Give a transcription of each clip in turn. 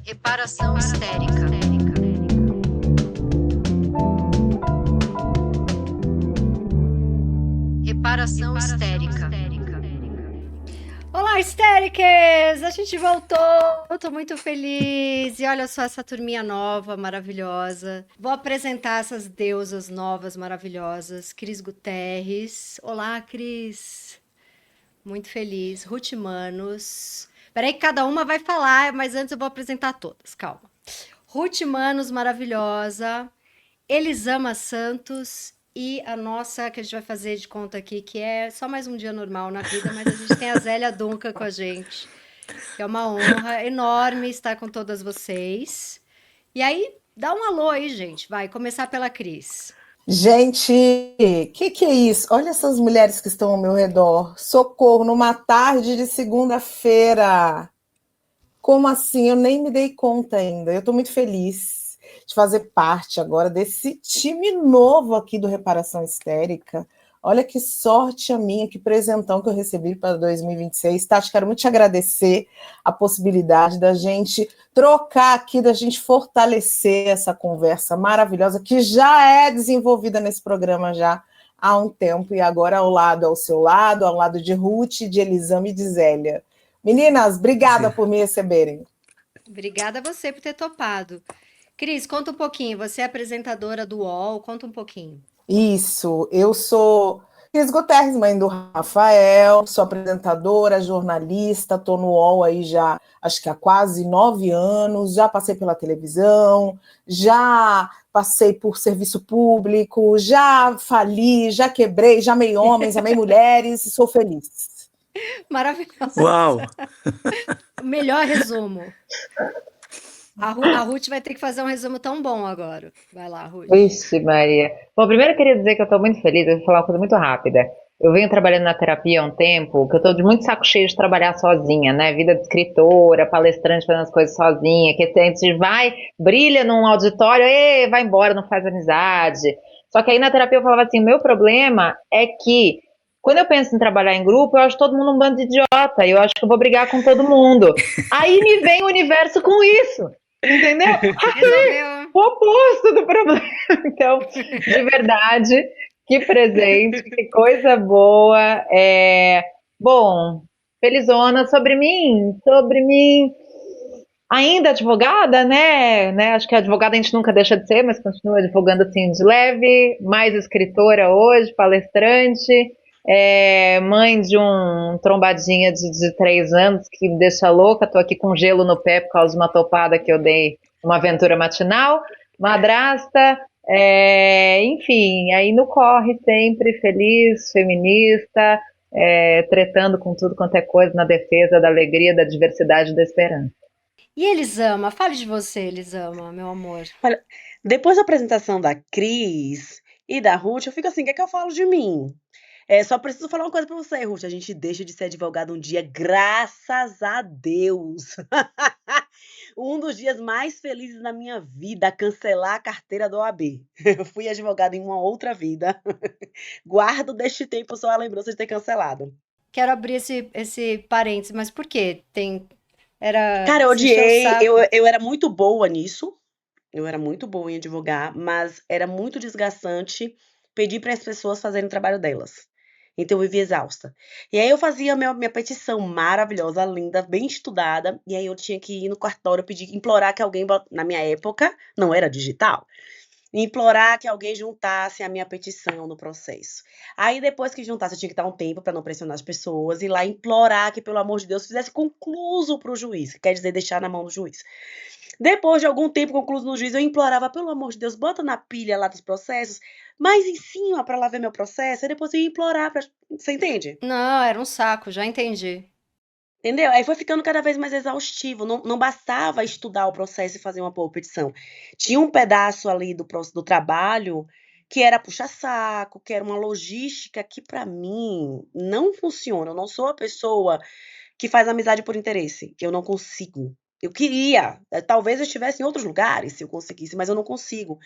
Reparação histérica. Reparação histérica. Olá, histéricas! A gente voltou! Eu tô muito feliz! E olha só essa turminha nova, maravilhosa. Vou apresentar essas deusas novas, maravilhosas. Cris Guterres. Olá, Cris! Muito feliz. Ruth Manos. Peraí que cada uma vai falar, mas antes eu vou apresentar todas, calma. Ruth Manos, maravilhosa. Elisama Santos e a nossa, que a gente vai fazer de conta aqui, que é só mais um dia normal na vida, mas a gente tem a Zélia Duncan com a gente, que é uma honra enorme estar com todas vocês. E aí, dá um alô aí, gente. Vai começar pela Cris. Gente, que é isso? Olha essas mulheres que estão ao meu redor. Socorro, numa tarde de segunda-feira. Como assim? Eu nem me dei conta ainda. Eu estou muito feliz de fazer parte agora desse time novo aqui do Reparação Histérica. Olha que sorte a minha, que presentão que eu recebi para 2026. Tati, quero muito te agradecer a possibilidade da gente trocar aqui, da gente fortalecer essa conversa maravilhosa que já é desenvolvida nesse programa já há um tempo, e agora ao seu lado, ao lado de Ruth, de Elisama e de Zélia. Meninas, obrigada por me receberem. Obrigada a você por ter topado. Cris, conta um pouquinho. Você é apresentadora do UOL, conta um pouquinho. Isso, eu sou Cris Guterres, mãe do Rafael, sou apresentadora, jornalista, estou no UOL aí já, acho que há quase 9 anos, já passei pela televisão, já passei por serviço público, já fali, já quebrei, já amei homens, amei mulheres e sou feliz. Maravilhosa. Uau! Melhor resumo. A Ruth vai ter que fazer um resumo tão bom agora. Vai lá, Ruth. Vixe, Maria. Bom, primeiro eu queria dizer que eu estou muito feliz, eu vou falar uma coisa muito rápida. Eu venho trabalhando na terapia há um tempo, que eu estou de muito saco cheio de trabalhar sozinha, né? Vida de escritora, palestrante, fazendo as coisas sozinha, que a gente vai, brilha num auditório, e vai embora, não faz amizade. Só que aí na terapia eu falava assim, o meu problema é que quando eu penso em trabalhar em grupo, eu acho todo mundo um bando de idiota, e eu acho que eu vou brigar com todo mundo. Aí me vem o universo com isso. Entendeu? Resolveu. O oposto do problema. Então, de verdade, que presente, que coisa boa. Bom, felizona sobre mim, ainda advogada, né? Acho que advogada a gente nunca deixa de ser, mas continua advogando assim de leve, mais escritora hoje, palestrante. Mãe de um trombadinha de 3 anos que me deixa louca, tô aqui com gelo no pé por causa de uma topada que eu dei, uma aventura matinal, madrasta, enfim, aí no corre sempre, feliz, feminista, tretando com tudo quanto é coisa na defesa da alegria, da diversidade e da esperança. E Elisama? Fale de você, Elisama, meu amor. Olha, depois da apresentação da Cris e da Ruth, eu fico assim, o que é que eu falo de mim? Só preciso falar uma coisa pra você, Ruth. A gente deixa de ser advogado um dia, graças a Deus. Um dos dias mais felizes da minha vida, cancelar a carteira da OAB. Eu fui advogada em uma outra vida. Guardo deste tempo só a lembrança de ter cancelado. Quero abrir esse parênteses, mas por quê? Cara, eu você encheu o odiei. saco? Eu era muito boa nisso. Eu era muito boa em advogar, mas era muito desgastante pedir para as pessoas fazerem o trabalho delas. Então eu vivia exausta. E aí eu fazia minha petição maravilhosa, linda, bem estudada, e aí eu tinha que ir no cartório pedir, implorar que alguém, na minha época, não era digital, implorar que alguém juntasse a minha petição no processo. Aí depois que juntasse, eu tinha que dar um tempo para não pressionar as pessoas, e lá implorar que, pelo amor de Deus, fizesse concluso para o juiz, que quer dizer deixar na mão do juiz. Depois de algum tempo concluído no juiz, eu implorava, pelo amor de Deus, bota na pilha lá dos processos, mais em cima para lá ver meu processo, e depois eu ia implorar pra... Você entende? Não, era um saco, já entendi. Entendeu? Aí foi ficando cada vez mais exaustivo, não bastava estudar o processo e fazer uma boa petição. Tinha um pedaço ali do trabalho que era puxa-saco, que era uma logística que para mim não funciona. Eu não sou a pessoa que faz amizade por interesse, eu não consigo. Eu queria, talvez eu estivesse em outros lugares se eu conseguisse, mas eu não consigo.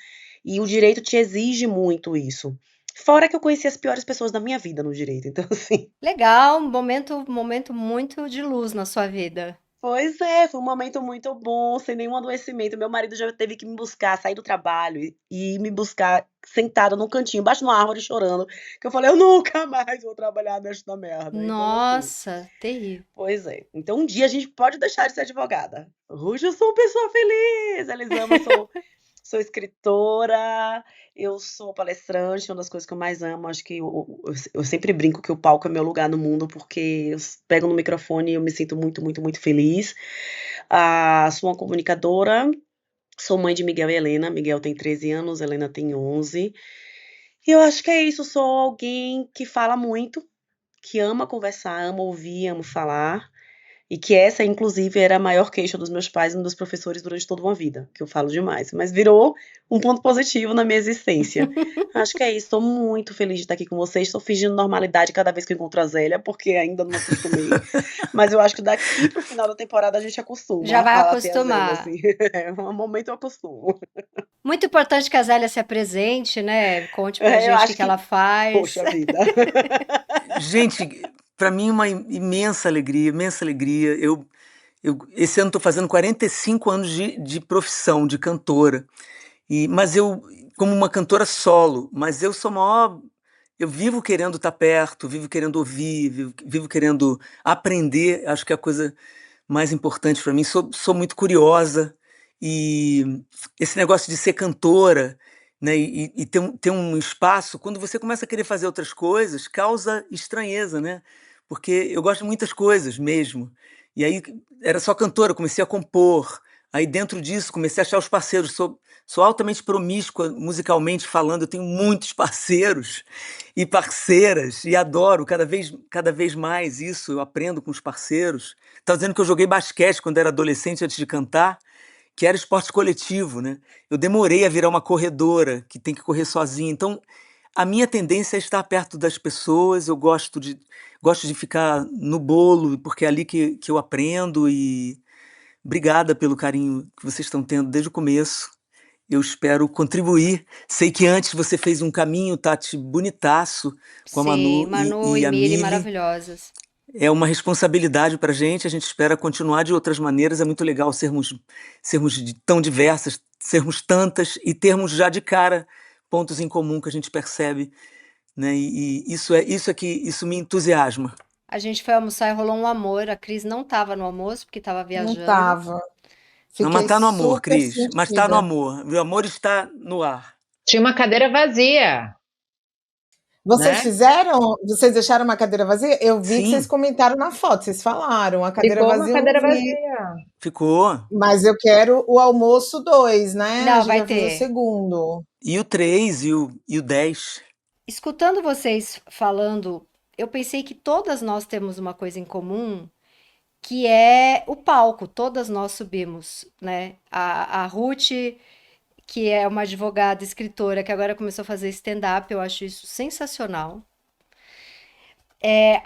E o direito te exige muito isso. Fora que eu conheci as piores pessoas da minha vida no direito, então assim. Legal, um momento muito de luz na sua vida. Pois é, foi um momento muito bom, sem nenhum adoecimento. Meu marido já teve que me buscar, sair do trabalho e me buscar sentada num cantinho, embaixo de uma árvore, chorando, que eu falei: "Eu nunca mais vou trabalhar nesta merda". Então, assim, Nossa, terrível. pois é. Então um dia a gente pode deixar de ser advogada. Hoje eu sou uma pessoa feliz, Elisama, sou escritora, eu sou palestrante, uma das coisas que eu mais amo, acho que eu sempre brinco que o palco é meu lugar no mundo, porque pego no microfone e eu me sinto muito, muito, muito feliz. Sou uma comunicadora, sou mãe de Miguel e Helena. Miguel tem 13 anos, Helena tem 11. E eu acho que é isso, sou alguém que fala muito, que ama conversar, ama ouvir, ama falar. E que essa, inclusive, era a maior queixa dos meus pais e dos professores durante toda uma vida, que eu falo demais. Mas virou um ponto positivo na minha existência. Acho que é isso. Estou muito feliz de estar aqui com vocês. Estou fingindo normalidade cada vez que eu encontro a Zélia, porque ainda não acostumei. Mas eu acho que daqui pro final da temporada a gente Já acostuma vai a ter a Zélia, acostumar. assim. Um momento eu acostumo. Muito importante que a Zélia se apresente, né? Conte pra Eu gente o que acho que ela que. faz. Poxa vida. Gente, para mim uma imensa alegria, imensa alegria. Esse ano estou fazendo 45 anos de profissão, de cantora. Mas eu, como uma cantora solo, mas eu sou maior. Eu vivo querendo estar perto, vivo querendo ouvir, vivo querendo aprender. Acho que é a coisa mais importante para mim. Sou muito curiosa e esse negócio de ser cantora, né, e ter um espaço, quando você começa a querer fazer outras coisas, causa estranheza, né? Porque eu gosto de muitas coisas mesmo. E aí era só cantora, comecei a compor. Aí dentro disso comecei a achar os parceiros. Sou altamente promíscua musicalmente falando, eu tenho muitos parceiros e parceiras e adoro cada vez mais isso. Eu aprendo com os parceiros. Tá dizendo que eu joguei basquete quando era adolescente antes de cantar, que era esporte coletivo, né? Eu demorei a virar uma corredora que tem que correr sozinha. Então, a minha tendência é estar perto das pessoas. Eu gosto de ficar no bolo, porque é ali que eu aprendo. E obrigada pelo carinho que vocês estão tendo desde o começo. Eu espero contribuir. Sei que antes você fez um caminho, Tati, bonitaço com a Sim, Manu Manu e e a Miri Mili. maravilhosas. É uma responsabilidade para a gente espera continuar de outras maneiras. É muito legal sermos tão diversas, sermos tantas e termos já de cara pontos em comum que a gente percebe, né? E isso me entusiasma. A gente foi almoçar e rolou um amor. A Cris não tava no almoço porque tava Não viajando. tava. Não, mas Fiquei tá no amor, super Cris. Mas tá no sentida. amor. O amor está no ar. Tinha uma cadeira vazia, Vocês né? fizeram? Vocês deixaram uma cadeira vazia? Eu vi que vocês Sim, comentaram na foto, vocês falaram. A cadeira Ficou uma vazia eu não cadeira vi. vazia. ficou. Mas eu quero o almoço 2, né? A Não, gente vai vai fazer o ter. segundo. E o 3 e o 10. Escutando vocês falando, eu pensei que todas nós temos uma coisa em comum, que é o palco. Todas nós subimos, né? A Ruth, que é uma advogada, escritora, que agora começou a fazer stand-up, eu acho isso sensacional.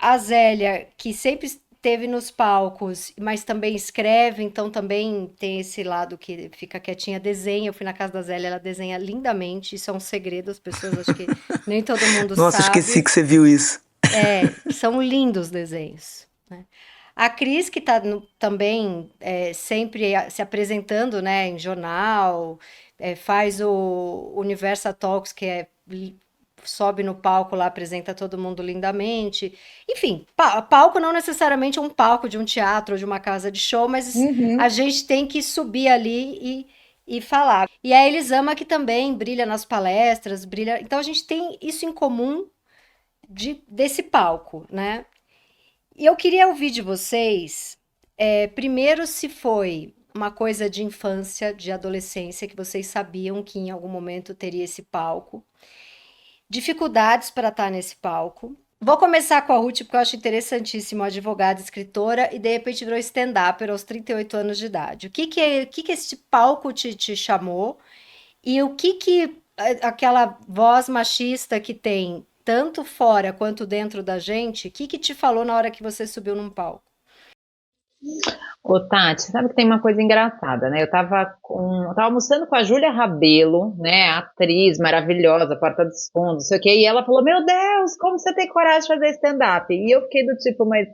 A Zélia, que sempre esteve nos palcos, mas também escreve, então também tem esse lado que fica quietinha, desenha. Eu fui na casa da Zélia, ela desenha lindamente, isso é um segredo, as pessoas acho que nem todo mundo Nossa, esqueci sabe. que você viu isso. São lindos desenhos, né? A Cris, que está também sempre se apresentando, né, em jornal, faz o Universa Talks, que sobe no palco lá, apresenta todo mundo lindamente. Enfim, palco não necessariamente é um palco de um teatro ou de uma casa de show, mas a Uhum. gente tem que subir ali e falar. E a Elisama, que também brilha nas palestras, brilha. Então a gente tem isso em comum desse palco, né? E eu queria ouvir de vocês, primeiro, se foi uma coisa de infância, de adolescência, que vocês sabiam que em algum momento teria esse palco, dificuldades para estar nesse palco. Vou começar com a Ruth, porque eu acho interessantíssimo, advogada, escritora, e de repente virou stand-upper aos 38 anos de idade. O que que esse palco te chamou? E o que aquela voz machista que tem tanto fora quanto dentro da gente, o que te falou na hora que você subiu num palco? Ô, Tati, sabe que tem uma coisa engraçada, né? Eu tava almoçando com a Júlia Rabelo, né? Atriz maravilhosa, Porta dos Fundos, não sei o quê, e ela falou: Meu Deus, como você tem coragem de fazer stand-up? E eu fiquei do tipo, mas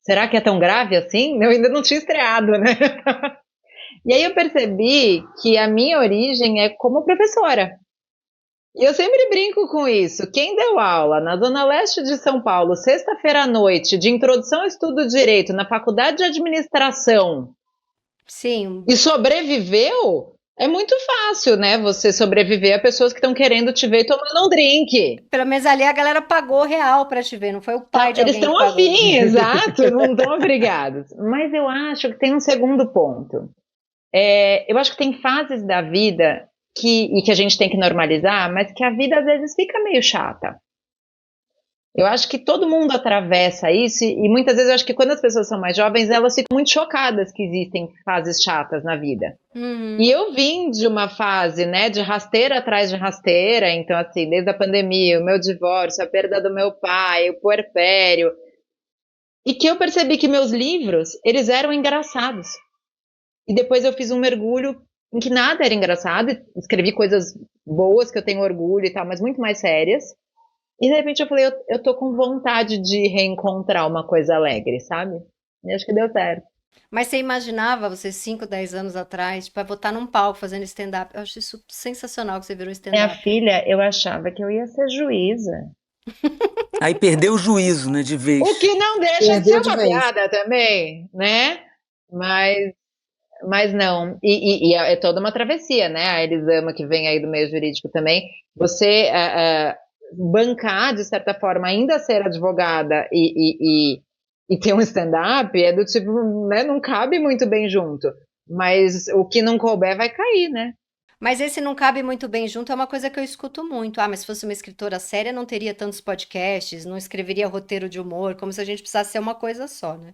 será que é tão grave assim? Eu ainda não tinha estreado, né? E aí eu percebi que a minha origem é como professora. E eu sempre brinco com isso. Quem deu aula na Zona Leste de São Paulo, sexta-feira à noite, de Introdução ao Estudo do Direito, na Faculdade de Administração, Sim, e sobreviveu, é muito fácil, né? Você sobreviver a pessoas que estão querendo te ver tomando um drink. pelo menos ali a galera pagou real pra te ver, não foi o pai de Eles alguém que estão pagou. afim, exato, não estão obrigados. Mas eu acho que tem um segundo ponto. Eu acho que tem fases da vida e que a gente tem que normalizar, mas que a vida às vezes fica meio chata. Eu acho que todo mundo atravessa isso e muitas vezes eu acho que quando as pessoas são mais jovens, elas ficam muito chocadas que existem fases chatas na vida. Uhum. E eu vim de uma fase, né, de rasteira atrás de rasteira, então assim, desde a pandemia, o meu divórcio, a perda do meu pai, o puerpério, e que eu percebi que meus livros, eles eram engraçados. E depois eu fiz um mergulho em que nada era engraçado, escrevi coisas boas que eu tenho orgulho e tal, mas muito mais sérias. E de repente eu falei, eu tô com vontade de reencontrar uma coisa alegre, sabe? E acho que deu certo. Mas você imaginava, você 5, 10 anos atrás, tipo, vai botar num palco fazendo stand-up? Eu acho isso sensacional que você virou Minha stand-up. filha, eu achava que eu ia ser juíza. Aí perdeu o juízo, né, de O vez. que não deixa de Perdeu ser de uma vez. piada também, né? Mas não. E é toda uma travessia, né? A Elisama, que vem aí do meio jurídico também. Você bancar, de certa forma, ainda ser advogada e ter um stand-up é do tipo, né? Não cabe muito bem junto. Mas o que não couber vai cair, né? Mas esse não cabe muito bem junto, é uma coisa que eu escuto muito. Ah, mas se fosse uma escritora séria, não teria tantos podcasts, não escreveria roteiro de humor, como se a gente precisasse ser uma coisa só, né?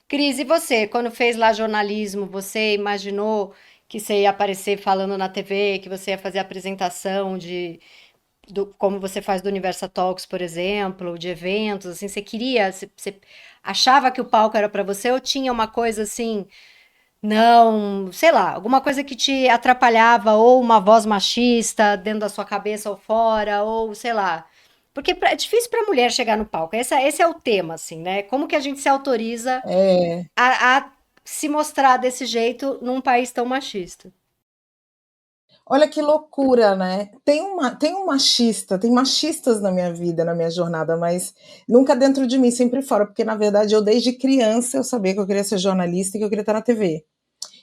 Cris, e você, quando fez lá jornalismo, você imaginou que você ia aparecer falando na TV, que você ia fazer apresentação como você faz do Universa Talks, por exemplo, de eventos, assim, você queria, você achava que o palco era pra você ou tinha uma coisa assim, não, sei lá, alguma coisa que te atrapalhava, ou uma voz machista dentro da sua cabeça ou fora, ou sei lá. Porque é difícil pra mulher chegar no palco. Esse é o tema, assim, né? Como que a gente se autoriza É, a se mostrar desse jeito num país tão machista? olha que loucura, né? Tem machistas na minha vida, na minha jornada, mas nunca dentro de mim, sempre fora, porque na verdade eu desde criança eu sabia que eu queria ser jornalista e que eu queria estar na TV.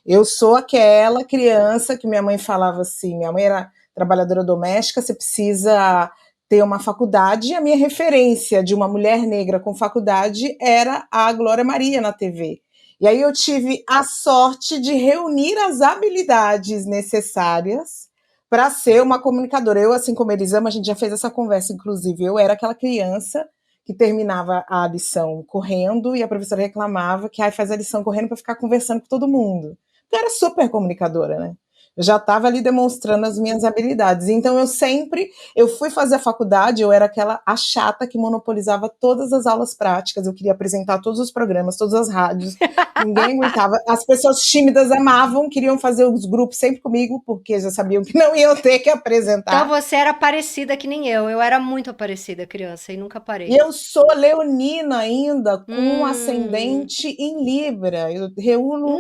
Eu sou aquela criança que minha mãe falava assim, minha mãe era trabalhadora doméstica, você precisa ter uma faculdade, e a minha referência de uma mulher negra com faculdade era a Glória Maria na TV. E aí eu tive a sorte de reunir as habilidades necessárias para ser uma comunicadora. Eu, assim como Elisama, a gente já fez essa conversa, inclusive. Eu era aquela criança que terminava a lição correndo e a professora reclamava que faz a lição correndo para ficar conversando com todo mundo. Eu era super comunicadora, né? Eu já estava ali demonstrando as minhas habilidades. Então eu fui fazer a faculdade, eu era a chata que monopolizava todas as aulas práticas, eu queria apresentar todos os programas, todas as rádios, ninguém aguentava. As pessoas tímidas amavam, queriam fazer os grupos sempre comigo, porque já sabiam que não iam ter que Então apresentar. você era parecida que nem eu. Eu era muito parecida criança e nunca E parei. eu sou leonina ainda, com um Hum, ascendente em Libra. Eu reúno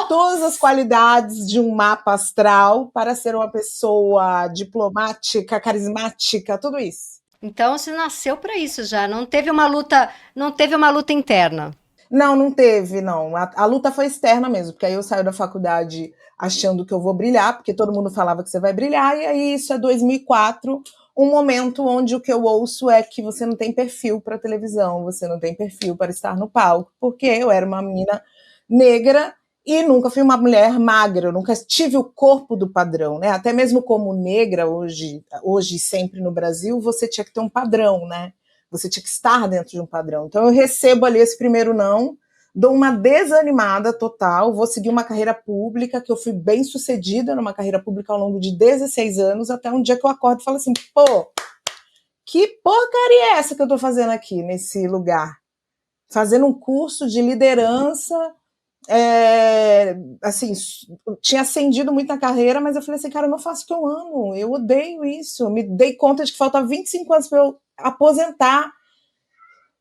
todas as nossa! qualidades de um mapa astral para ser uma pessoa diplomática, carismática, tudo isso. Então você nasceu pra isso já. Não teve uma luta, não teve uma luta interna. Não, não teve, não. A luta foi externa mesmo, porque aí eu saio da faculdade achando que eu vou brilhar, porque todo mundo falava que você vai brilhar, e aí isso é 2004, um momento onde o que eu ouço é que você não tem perfil para televisão, você não tem perfil para estar no palco, porque eu era uma menina negra e nunca fui uma mulher magra, eu nunca tive o corpo do padrão, né? Até mesmo como negra hoje e sempre no Brasil, você tinha que ter um padrão, né? Você tinha que estar dentro de um padrão. Então eu recebo ali esse primeiro não, dou uma desanimada total, vou seguir uma carreira pública, que eu fui bem sucedida numa carreira pública ao longo de 16 anos, até um dia que eu acordo e falo assim, pô, que porcaria é essa que eu tô fazendo aqui, nesse lugar? Fazendo um curso de liderança, assim, tinha ascendido muito na carreira, mas eu falei assim, cara, eu não faço o que eu amo, eu odeio isso, me dei conta de que falta 25 anos para eu aposentar,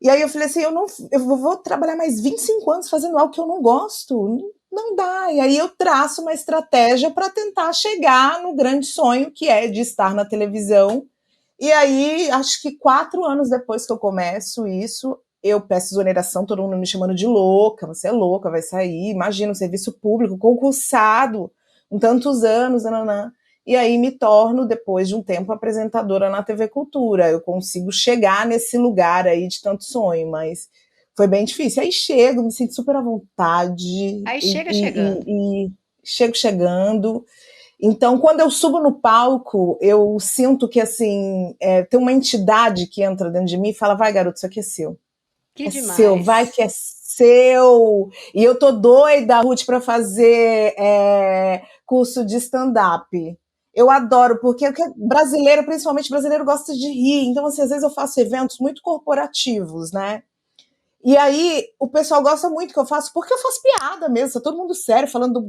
E aí eu falei assim, eu vou trabalhar mais 25 anos fazendo algo que eu não gosto? Não dá. E aí eu traço uma estratégia para tentar chegar no grande sonho que é de estar na televisão. E aí, acho que 4 anos depois que eu começo isso, eu peço exoneração, todo mundo me chamando de louca, você é louca, vai sair, imagina, um serviço público, concursado, com tantos anos, nananã. E aí me torno, depois de um tempo, apresentadora na TV Cultura. Eu consigo chegar nesse lugar aí de tanto sonho, mas foi bem difícil. Aí chego, me sinto super à vontade, Aí chega chegando. e chego chegando. Então, quando eu subo no palco, eu sinto que, assim, tem uma entidade que entra dentro de mim e fala, vai, garoto, isso aqui é seu. Que É demais. seu, vai que é seu. E eu tô doida, Ruth, para fazer curso de stand-up. Eu adoro, porque brasileiro, principalmente brasileiro, gosta de rir. Então, assim, às vezes eu faço eventos muito corporativos, né? E aí o pessoal gosta muito que eu faço, porque eu faço piada mesmo, tá todo mundo sério, falando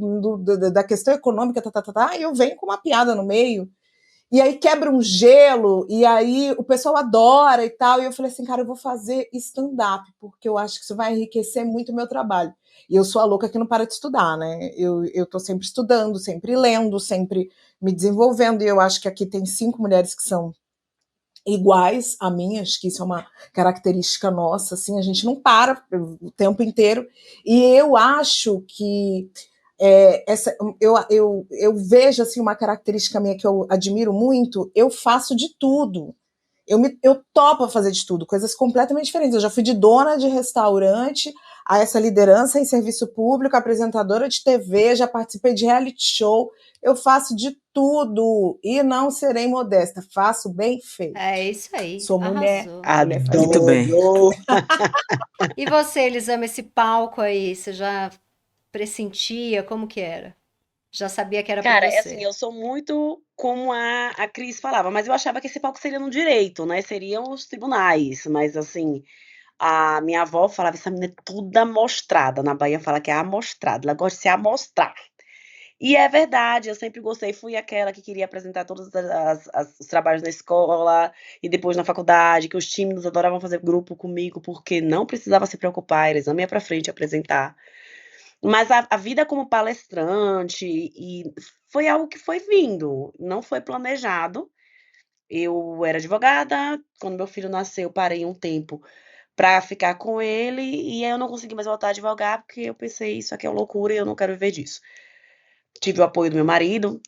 da questão econômica, e eu venho com uma piada no meio. E aí quebra um gelo, e aí o pessoal adora e tal. E eu falei assim, cara, eu vou fazer stand-up, porque eu acho que isso vai enriquecer muito o meu trabalho. E eu sou a louca que não para de estudar, né? Eu tô sempre estudando, sempre lendo, sempre me desenvolvendo. E eu acho que aqui tem 5 mulheres que são iguais a mim, acho que isso é uma característica nossa, assim, a gente não para o tempo inteiro. E eu acho que eu vejo assim, uma característica minha que eu admiro muito, eu faço de tudo. Eu topo fazer de tudo, coisas completamente diferentes. Eu já fui de dona de restaurante a essa liderança em serviço público, apresentadora de TV, já participei de reality show. Eu faço de tudo e não serei modesta, faço bem feito. É isso aí, Sou mulher, arrasou. mulher faz Muito bem. E você, Elisama, esse palco aí, você já pressentia? Como que era? Já sabia que era pra Cara, é assim, você? eu sou muito como a Cris falava, mas eu achava que esse palco seria no direito, né? Seriam os tribunais, mas assim, a minha avó falava, essa menina é toda amostrada. Na Bahia fala que é amostrada, ela gosta de se amostrar. E é verdade, eu sempre gostei, fui aquela que queria apresentar todos os trabalhos na escola e depois na faculdade, que os tímidos adoravam fazer grupo comigo, porque não precisava se preocupar, eles iam pra frente apresentar. Mas a vida como palestrante e foi algo que foi vindo, não foi planejado. Eu era advogada, quando meu filho nasceu, parei um tempo para ficar com ele, e aí eu não consegui mais voltar a advogar, porque eu pensei: "Isso aqui é uma loucura e eu não quero viver disso". Tive o apoio do meu marido,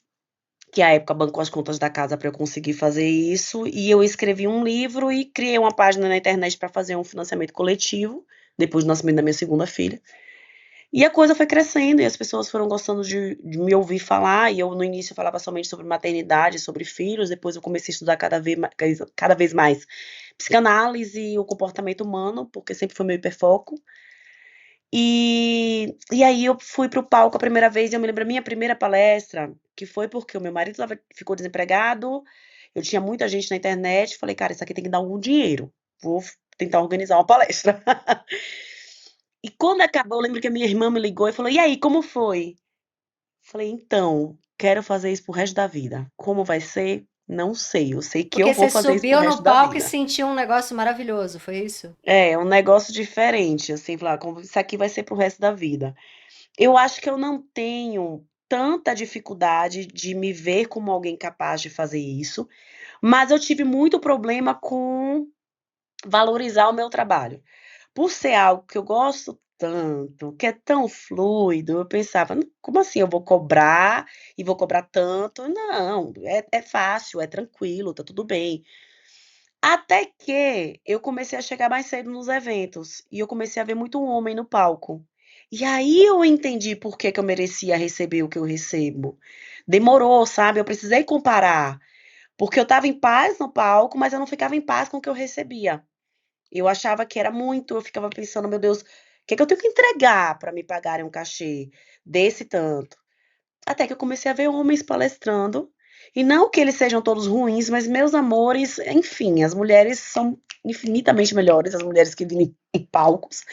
que à época bancou as contas da casa para eu conseguir fazer isso, e eu escrevi um livro e criei uma página na internet para fazer um financiamento coletivo, depois do nascimento da minha segunda filha. E a coisa foi crescendo e as pessoas foram gostando de me ouvir falar, e eu no início falava somente sobre maternidade, sobre filhos, depois eu comecei a estudar cada vez mais psicanálise e o comportamento humano, porque sempre foi meu hiperfoco. E aí eu fui para o palco a primeira vez, e eu me lembro a minha primeira palestra, que foi porque o meu marido ficou desempregado, eu tinha muita gente na internet, falei: "Cara, isso aqui tem que dar algum dinheiro, vou tentar organizar uma palestra". E quando acabou, eu lembro que a minha irmã me ligou e falou: "E aí, como foi?". Falei: "Então, quero fazer isso para o resto da vida. Como vai ser? Não sei. Eu sei que eu Porque vou você fazer isso para o subiu resto no da palco e vida". sentiu um negócio maravilhoso, foi isso? É, um negócio diferente, assim, falar: "Como isso aqui vai ser para o resto da vida". Eu acho que eu não tenho tanta dificuldade de me ver como alguém capaz de fazer isso, mas eu tive muito problema com valorizar o meu trabalho. Por ser algo que eu gosto tanto, que é tão fluido, eu pensava: como assim eu vou cobrar e vou cobrar tanto? Não, é fácil, é tranquilo, tá tudo bem". Até que eu comecei a chegar mais cedo nos eventos, e eu comecei a ver muito homem no palco. E aí eu entendi por que que eu merecia receber o que eu recebo. Demorou, sabe, eu precisei comparar, porque eu estava em paz no palco, mas eu não ficava em paz com o que eu recebia. Eu achava que era muito, eu ficava pensando: "Meu Deus, o que é que eu tenho que entregar para me pagarem um cachê desse tanto?". Até que eu comecei a ver homens palestrando, e não que eles sejam todos ruins, mas meus amores, enfim, as mulheres são infinitamente melhores, as mulheres que vêm em palcos.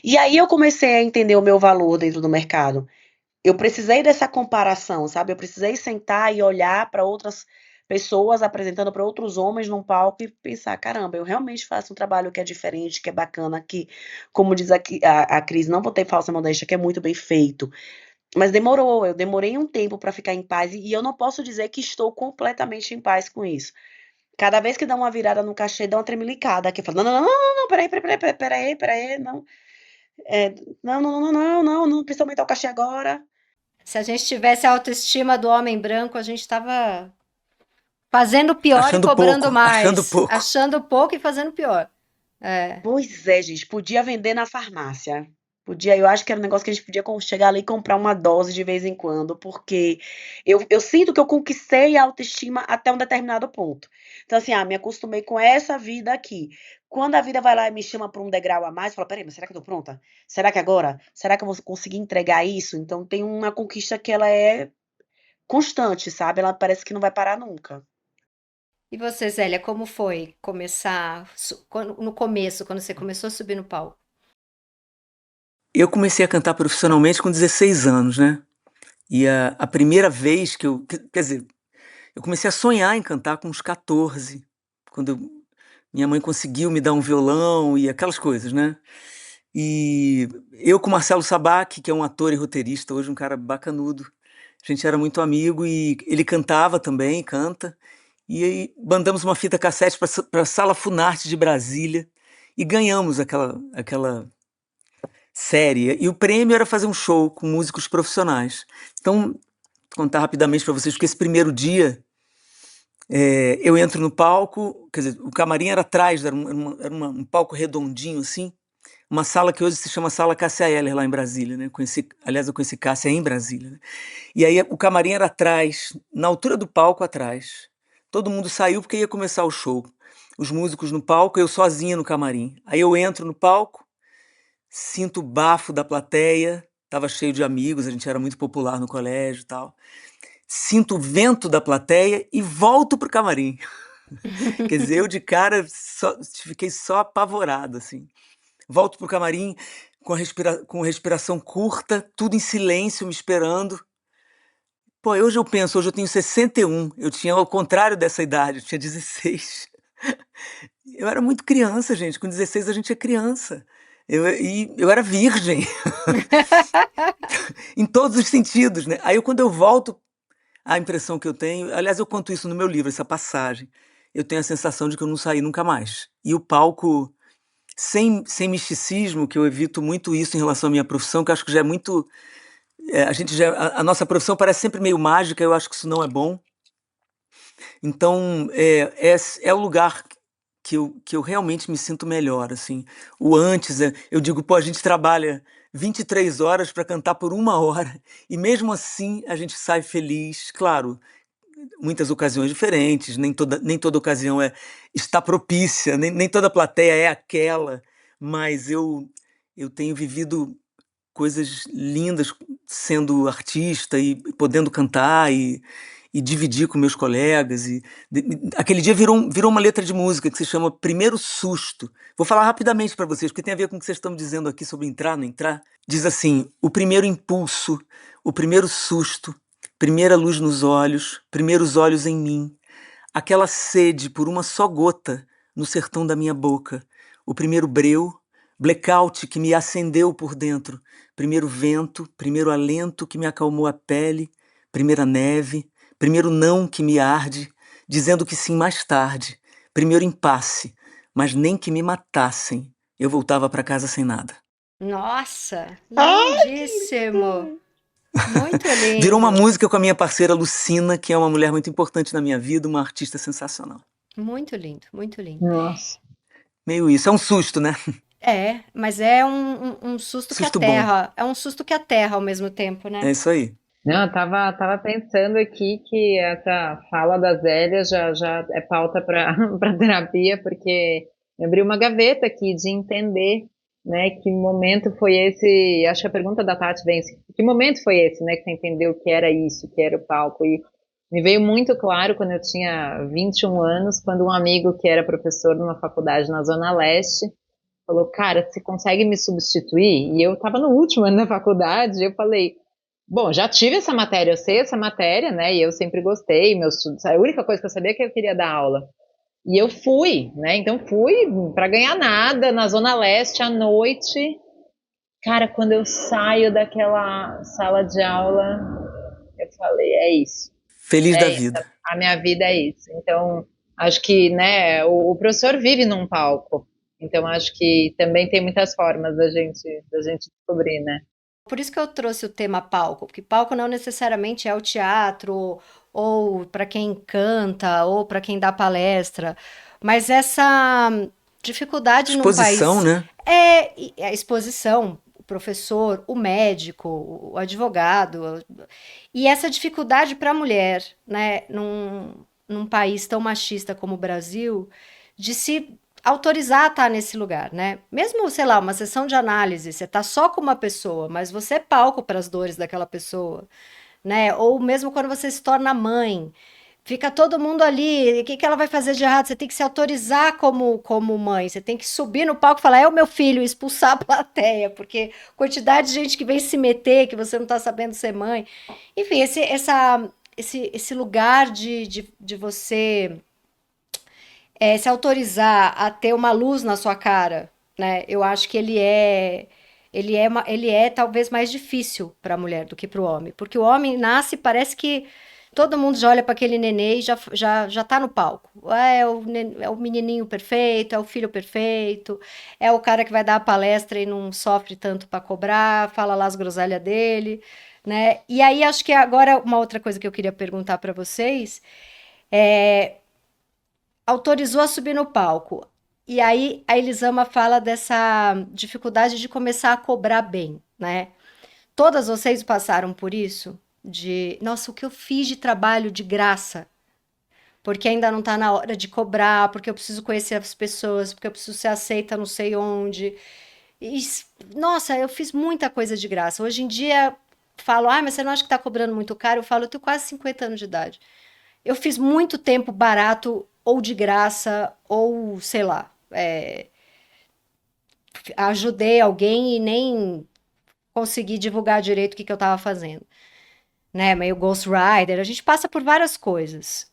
E aí eu comecei a entender o meu valor dentro do mercado. Eu precisei dessa comparação, sabe, eu precisei sentar e olhar para outras pessoas apresentando para outros homens num palco e pensar, caramba, eu realmente faço um trabalho que é diferente, que é bacana, que, como diz aqui a Cris, não vou ter falsa modéstia, que é muito bem feito. Mas demorou, eu demorei um tempo para ficar em paz e eu não posso dizer que estou completamente em paz com isso. Cada vez que dá uma virada no cachê, dá uma tremelicada, que eu falo, não, não, não, não, não, peraí, não, não precisa aumentar o cachê agora. Se a gente tivesse a autoestima do homem branco, a gente tava fazendo pior e Achando cobrando pouco, achando mais. pouco. Achando pouco e fazendo pior. É. Pois é, gente, podia vender na farmácia. Podia, eu acho que era um negócio que a gente podia chegar ali e comprar uma dose de vez em quando, porque eu sinto que eu conquistei a autoestima até um determinado ponto. Então, assim, me acostumei com essa vida aqui. Quando a vida vai lá e me chama para um degrau a mais, eu falo, peraí, mas será que eu tô pronta? Será que agora? Será que eu vou conseguir entregar isso? Então, tem uma conquista que ela é constante, sabe? Ela parece que não vai parar nunca. E você, Zélia, como foi começar no começo, quando você começou a subir no palco? Eu comecei a cantar profissionalmente com 16 anos, né? E a primeira vez que quer dizer, eu comecei a sonhar em cantar com uns 14, quando minha mãe conseguiu me dar um violão e aquelas coisas, né? E eu com Marcelo Sabac, que é um ator e roteirista, hoje um cara bacanudo, a gente era muito amigo e ele cantava também, canta. E aí mandamos uma fita cassete para a Sala Funarte de Brasília e ganhamos aquela série. E o prêmio era fazer um show com músicos profissionais. Então, vou contar rapidamente para vocês que esse primeiro dia eu entro no palco, quer dizer, o camarim era atrás, um palco redondinho assim, uma sala que hoje se chama Sala Cássia Eller, lá em Brasília, né? Aliás, eu conheci Cássia em Brasília, né? E aí o camarim era atrás, na altura do palco atrás. Todo mundo saiu porque ia começar o show. Os músicos no palco, eu sozinha no camarim. Aí eu entro no palco, sinto o bafo da plateia, tava cheio de amigos, a gente era muito popular no colégio e tal. Sinto o vento da plateia e volto pro camarim. Quer dizer, eu de cara fiquei só apavorado, assim. Volto pro camarim com respiração curta, tudo em silêncio, me esperando. Pô, hoje eu tenho 61, eu tinha ao contrário dessa idade, eu tinha 16. Eu era muito criança, gente, com 16 a gente é criança. Eu era virgem, em todos os sentidos, né? Aí quando eu volto, a impressão que eu tenho, aliás, eu conto isso no meu livro, essa passagem, eu tenho a sensação de que eu não saí nunca mais. E o palco, sem misticismo, que eu evito muito isso em relação à minha profissão, que eu acho que já é muito. A nossa profissão parece sempre meio mágica, eu acho que isso não é bom. Então, é o lugar que eu realmente me sinto melhor, assim. O antes, eu digo, pô, a gente trabalha 23 horas para cantar por 1 hora, e mesmo assim a gente sai feliz, claro, muitas ocasiões diferentes, nem toda ocasião está propícia, nem toda plateia é aquela, mas eu tenho vivido coisas lindas sendo artista e podendo cantar e dividir com meus colegas. Aquele dia virou uma letra de música que se chama Primeiro Susto. Vou falar rapidamente para vocês, porque tem a ver com o que vocês estão dizendo aqui sobre entrar, não entrar. Diz assim: o primeiro impulso, o primeiro susto, primeira luz nos olhos, primeiros olhos em mim, aquela sede por uma só gota no sertão da minha boca, o primeiro breu, blackout que me acendeu por dentro, primeiro vento, primeiro alento que me acalmou a pele, primeira neve, primeiro não que me arde, dizendo que sim mais tarde, primeiro impasse, mas nem que me matassem, eu voltava para casa sem nada. Nossa, lindíssimo. Muito Virou uma lindo. música com a minha parceira Lucina, que é uma mulher muito importante na minha vida, uma artista sensacional. Muito lindo, muito lindo. Nossa. Meio isso, é um susto, né? Mas é um susto que Susto bom. aterra. É um susto que aterra ao mesmo tempo, né? É isso aí. Não, eu tava pensando aqui que essa fala da Zélia já é pauta para terapia, porque eu abri uma gaveta aqui de entender, né, que momento foi esse. Acho que a pergunta da Tati vem assim, que momento foi esse, né, que você entendeu que era isso, que era o palco. E me veio muito claro quando eu tinha 21 anos, quando um amigo que era professor numa faculdade na Zona Leste falou: cara, você consegue me substituir? E eu tava no último ano da faculdade, e eu falei: Bom, já tive essa matéria, eu sei essa matéria, né? E eu sempre gostei. A única coisa que eu sabia é que eu queria dar aula. E eu fui, né? Então fui para ganhar nada na Zona Leste à noite. Cara, quando eu saio daquela sala de aula, eu falei, é isso. Feliz da É isso, vida. a minha vida é isso. Então, acho que, né, o professor vive num palco. Então, acho que também tem muitas formas da gente descobrir, né? Por isso que eu trouxe o tema palco, porque palco não necessariamente é o teatro, ou para quem canta, ou para quem dá palestra, mas essa dificuldade num Exposição, país né? é a exposição, o professor, o médico, o advogado, e essa dificuldade para a mulher, né, num país tão machista como o Brasil, de se autorizar a estar nesse lugar, né? Mesmo, sei lá, uma sessão de análise, você tá só com uma pessoa, mas você é palco para as dores daquela pessoa, né? Ou mesmo quando você se torna mãe, fica todo mundo ali, o que que ela vai fazer de errado? Você tem que se autorizar como mãe, você tem que subir no palco e falar, é o meu filho, e expulsar a plateia, porque quantidade de gente que vem se meter, que você não tá sabendo ser mãe. Enfim, esse lugar de você se autorizar a ter uma luz na sua cara, né? Eu acho que ele é talvez mais difícil para a mulher do que para o homem, porque o homem nasce, parece que todo mundo já olha para aquele nenê e já tá no palco. É o menininho perfeito, é o filho perfeito, é o cara que vai dar a palestra e não sofre tanto para cobrar, fala lá as groselhas dele, né? E aí acho que agora uma outra coisa que eu queria perguntar para vocês é autorizou a subir no palco. E aí a Elisama fala dessa dificuldade de começar a cobrar bem, né? Todas vocês passaram por isso? De, nossa, o que eu fiz de trabalho de graça? Porque ainda não tá na hora de cobrar, porque eu preciso conhecer as pessoas, porque eu preciso ser aceita não sei onde. E, nossa, eu fiz muita coisa de graça. Hoje em dia, falo, ah, mas você não acha que tá cobrando muito caro? Eu falo, eu tenho quase 50 anos de idade. Eu fiz muito tempo barato ou de graça, ou sei lá, ajudei alguém e nem consegui divulgar direito o que eu estava fazendo, né? Meio ghostwriter, a gente passa por várias coisas.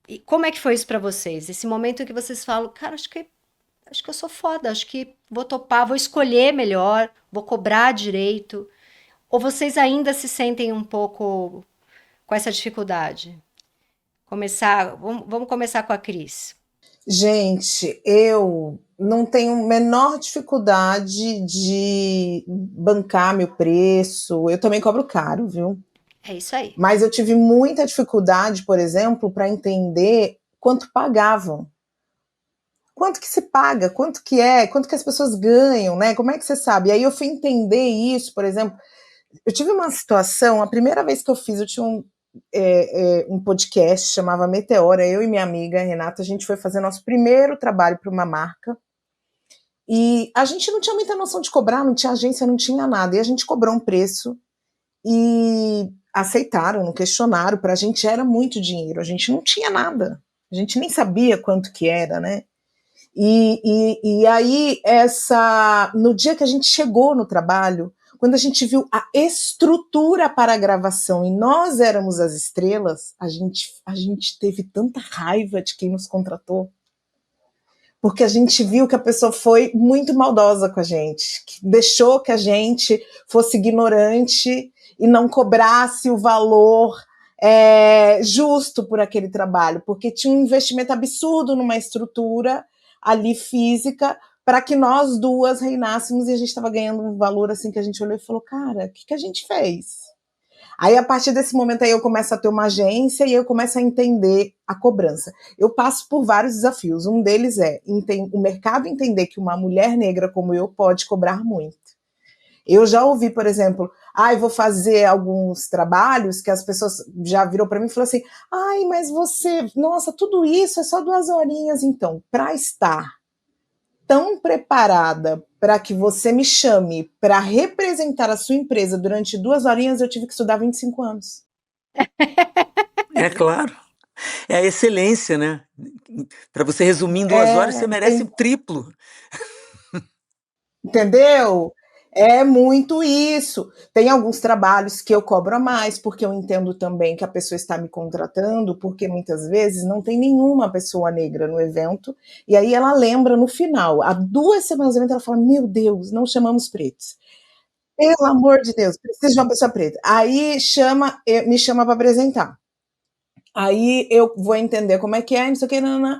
E como é que foi isso para vocês? Esse momento em que vocês falam, cara, acho que eu sou foda, acho que vou topar, vou escolher melhor, vou cobrar direito. Ou vocês ainda se sentem um pouco com essa dificuldade? Vamos começar com a Cris. Gente, eu não tenho menor dificuldade de bancar meu preço. Eu também cobro caro, viu? É isso aí. Mas eu tive muita dificuldade, por exemplo, para entender quanto pagavam. Quanto que se paga, quanto que é, quanto que as pessoas ganham, né? Como é que você sabe? E aí eu fui entender isso, por exemplo, eu tive uma situação, a primeira vez que eu fiz, eu tinha um podcast, chamava Meteora, eu e minha amiga Renata, a gente foi fazer nosso primeiro trabalho para uma marca, e a gente não tinha muita noção de cobrar, não tinha agência, não tinha nada, e a gente cobrou um preço, e aceitaram, não questionaram, para a gente era muito dinheiro, a gente não tinha nada, a gente nem sabia quanto que era, né? E aí, no dia que a gente chegou no trabalho, quando a gente viu a estrutura para a gravação e nós éramos as estrelas, a gente teve tanta raiva de quem nos contratou, porque a gente viu que a pessoa foi muito maldosa com a gente, que deixou que a gente fosse ignorante e não cobrasse o valor justo por aquele trabalho, porque tinha um investimento absurdo numa estrutura ali física, para que nós duas reinássemos, e a gente estava ganhando um valor assim que a gente olhou e falou, cara, o que a gente fez? Aí, a partir desse momento aí, eu começo a ter uma agência e eu começo a entender a cobrança. Eu passo por vários desafios. Um deles é o mercado entender que uma mulher negra como eu pode cobrar muito. Eu já ouvi, por exemplo, eu vou fazer alguns trabalhos que as pessoas já viram para mim e falaram assim, mas você, nossa, tudo isso é só 2 horinhas. Então, para estar tão preparada para que você me chame para representar a sua empresa durante 2 horinhas, eu tive que estudar 25 anos. É claro. É a excelência, né? Para você resumir em 2 horas, você merece o triplo. Entendeu? É muito isso. Tem alguns trabalhos que eu cobro a mais, porque eu entendo também que a pessoa está me contratando, porque muitas vezes não tem nenhuma pessoa negra no evento, e aí ela lembra no final, há 2 semanas do evento, ela fala: Meu Deus, não chamamos pretos. Pelo amor de Deus, preciso de uma pessoa preta. Aí me chama para apresentar. Aí eu vou entender como é que é, não sei o que, não.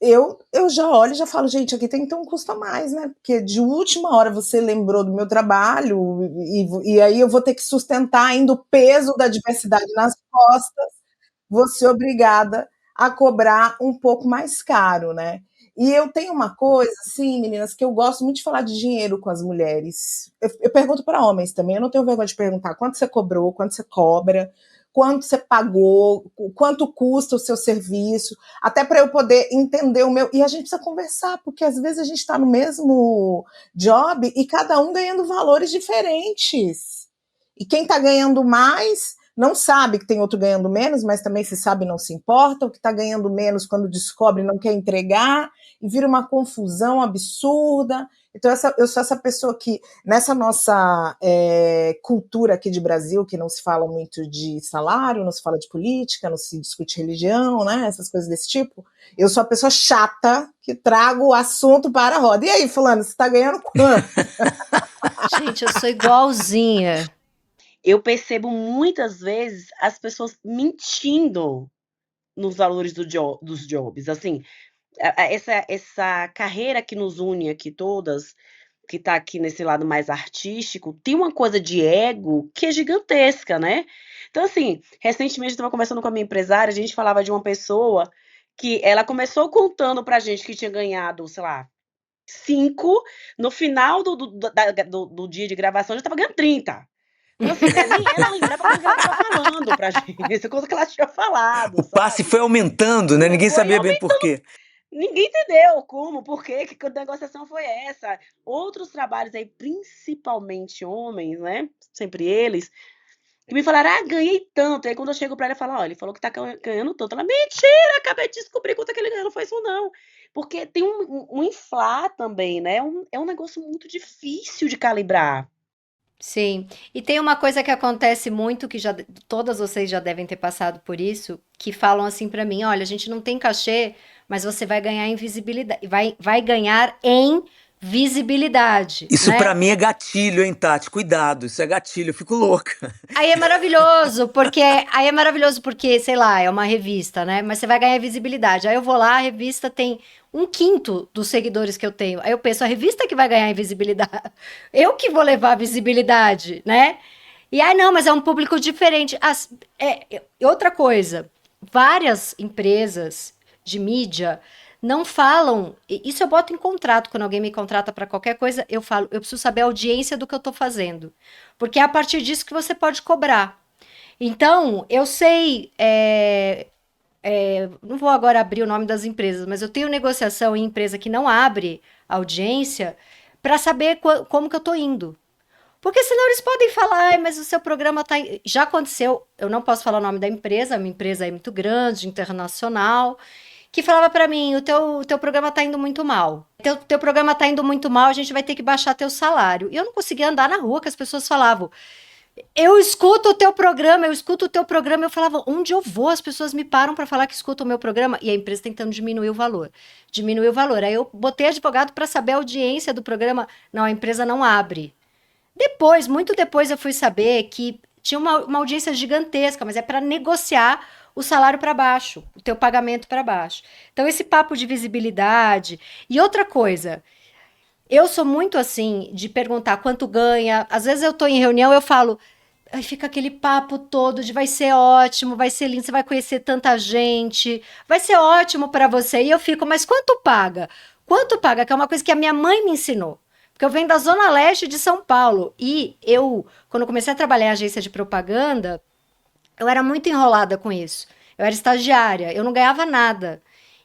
Eu já olho e já falo, gente, aqui tem que ter um custo a mais, né? Porque de última hora você lembrou do meu trabalho e aí eu vou ter que sustentar ainda o peso da diversidade nas costas, vou ser obrigada a cobrar um pouco mais caro, né? E eu tenho uma coisa, assim, meninas, que eu gosto muito de falar de dinheiro com as mulheres. Eu pergunto para homens também, eu não tenho vergonha de perguntar quanto você cobrou, quanto você cobra, quanto você pagou, quanto custa o seu serviço, até para eu poder entender o meu. E a gente precisa conversar, porque às vezes a gente está no mesmo job e cada um ganhando valores diferentes. E quem está ganhando mais não sabe que tem outro ganhando menos, mas também se sabe não se importa. O que está ganhando menos, quando descobre, não quer entregar, e vira uma confusão absurda. Então, eu sou essa pessoa que, nessa nossa cultura aqui de Brasil, que não se fala muito de salário, não se fala de política, não se discute religião, né, essas coisas desse tipo, eu sou a pessoa chata que trago o assunto para a roda. E aí, fulano, você está ganhando quanto? Gente, eu sou igualzinha. Eu percebo muitas vezes as pessoas mentindo nos valores dos jobs. Assim, essa carreira que nos une aqui todas, que está aqui nesse lado mais artístico, tem uma coisa de ego que é gigantesca, né? Então, assim, recentemente eu estava conversando com a minha empresária, a gente falava de uma pessoa que ela começou contando pra gente que tinha ganhado, sei lá, 5, no final do dia de gravação já estava ganhando 30. Então, assim, nem ela lembrava como ela estava falando pra gente, coisa que ela tinha falado, O passe sabe? foi aumentando, né? Ninguém Foi sabia bem por quê. Ninguém entendeu como, por quê, que negociação foi essa. Outros trabalhos aí, principalmente homens, né? Sempre eles, que me falaram, ganhei tanto. Aí quando eu chego pra ela, eu falo, ele falou que tá ganhando tanto. Ela, mentira, acabei de descobrir quanto é que ele ganhou, não foi isso não. Porque tem um inflar também, né? É um negócio muito difícil de calibrar. Sim. E tem uma coisa que acontece muito, que já todas vocês já devem ter passado por isso, que falam assim pra mim, olha, a gente não tem cachê, mas você vai ganhar em visibilidade, vai ganhar em visibilidade, Isso pra né? mim é gatilho, hein, Tati? Cuidado, isso é gatilho, eu fico louca. Aí é maravilhoso porque, sei lá, é uma revista, né? Mas você vai ganhar visibilidade. Aí eu vou lá, a revista tem 1/5 dos seguidores que eu tenho. Aí eu penso, a revista que vai ganhar visibilidade. Eu que vou levar visibilidade, né? E aí, não, mas é um público diferente. Outra coisa, várias empresas de mídia não falam. Isso eu boto em contrato. Quando alguém me contrata para qualquer coisa, eu falo, eu preciso saber a audiência do que eu tô fazendo. Porque é a partir disso que você pode cobrar. Então, eu sei. Não vou agora abrir o nome das empresas, mas eu tenho negociação em empresa que não abre audiência para saber como que eu tô indo. Porque senão eles podem falar, ai, mas o seu programa tá. Já aconteceu, eu não posso falar o nome da empresa, a minha empresa é muito grande, internacional, que falava pra mim, o teu programa tá indo muito mal. Teu programa tá indo muito mal, a gente vai ter que baixar teu salário. E eu não conseguia andar na rua, que as pessoas falavam, eu escuto o teu programa, eu escuto o teu programa. Eu falava, onde eu vou? As pessoas me param pra falar que escutam o meu programa. E a empresa tentando diminuir o valor. Diminuir o valor. Aí eu botei advogado pra saber a audiência do programa. Não, a empresa não abre. Depois, muito depois, eu fui saber que tinha uma audiência gigantesca, mas é para negociar o salário para baixo, o teu pagamento para baixo. Então, esse papo de visibilidade. E outra coisa, eu sou muito assim, de perguntar quanto ganha. Às vezes eu tô em reunião, eu falo, aí fica aquele papo todo de vai ser ótimo, vai ser lindo, você vai conhecer tanta gente, vai ser ótimo para você. E eu fico, mas quanto paga? Quanto paga? Que é uma coisa que a minha mãe me ensinou. Porque eu venho da Zona Leste de São Paulo. E eu, quando comecei a trabalhar em agência de propaganda, eu era muito enrolada com isso. Eu era estagiária, eu não ganhava nada.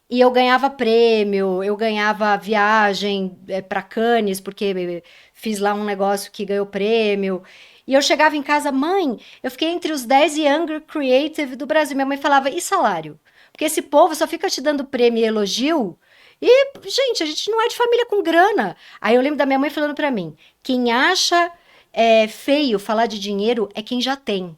E eu ganhava prêmio, eu ganhava viagem para Cannes, porque fiz lá um negócio que ganhou prêmio. E eu chegava em casa, mãe, eu fiquei entre os 10 Younger Creative do Brasil. Minha mãe falava, e salário? Porque esse povo só fica te dando prêmio e elogio E, gente, a gente não é de família com grana. Aí eu lembro da minha mãe falando pra mim: quem acha feio falar de dinheiro é quem já tem.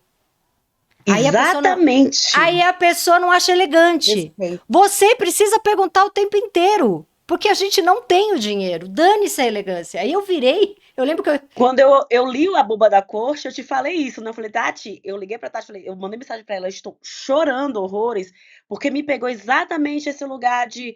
Exatamente. Aí a pessoa não acha elegante. Respeito. Você precisa perguntar o tempo inteiro. Porque a gente não tem o dinheiro. Dane-se a elegância. Aí eu virei. Eu lembro que eu. Quando eu li A Boba da Corte, eu te falei isso, né? Eu falei, Tati, eu liguei pra Tati, eu mandei mensagem pra ela, eu estou chorando horrores, porque me pegou exatamente esse lugar de,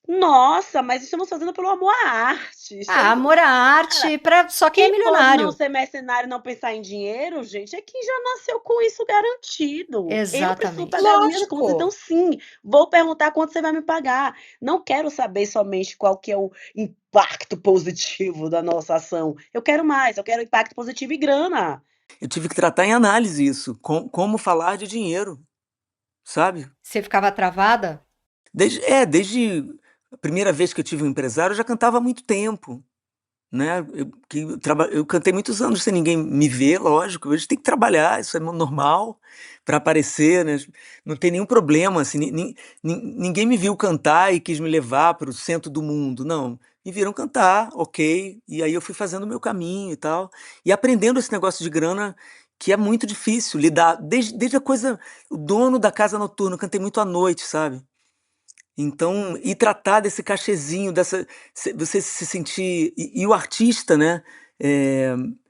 nossa, mas estamos fazendo pelo amor à arte. Amor à arte pra só quem é Quem pode milionário. não ser mercenário e não pensar em dinheiro, gente, é quem já nasceu com isso garantido. Eu preciso Exatamente. pagar as minhas Lógico. contas, então sim, vou perguntar quanto você vai me pagar. Não quero saber somente qual que é o impacto positivo da nossa ação. Eu quero mais, eu quero impacto positivo e grana. Eu tive que tratar em análise isso, como falar de dinheiro, sabe? Você ficava travada? Desde a primeira vez que eu tive um empresário, eu já cantava há muito tempo, né? Eu cantei muitos anos sem ninguém me ver, lógico. A gente tem que trabalhar, isso é normal para aparecer, né? Não tem nenhum problema, assim, ninguém me viu cantar e quis me levar para o centro do mundo, não. Me viram cantar, ok, e aí eu fui fazendo o meu caminho e tal, e aprendendo esse negócio de grana, que é muito difícil lidar, desde a coisa, o dono da casa noturna, eu cantei muito à noite, sabe? Então, e tratar desse cachezinho, você se sentir. E o artista, né?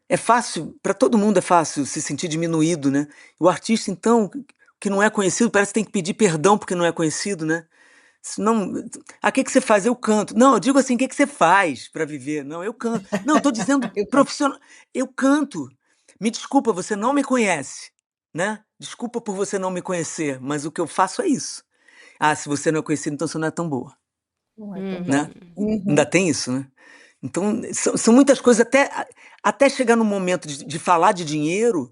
É fácil, para todo mundo é fácil se sentir diminuído, né? O artista, então, que não é conhecido, parece que tem que pedir perdão porque não é conhecido, né? Senão, o que você faz? Eu canto. Não, eu digo assim, o que você faz para viver? Não, eu canto. Não, eu estou dizendo profissional. Eu canto. Me desculpa, você não me conhece, né? Desculpa por você não me conhecer, mas o que eu faço é isso. Ah, se você não é conhecido, então você não é tão boa, Não é tão né? bom. Uhum. Ainda tem isso, né? Então, são muitas coisas, até chegar no momento de falar de dinheiro,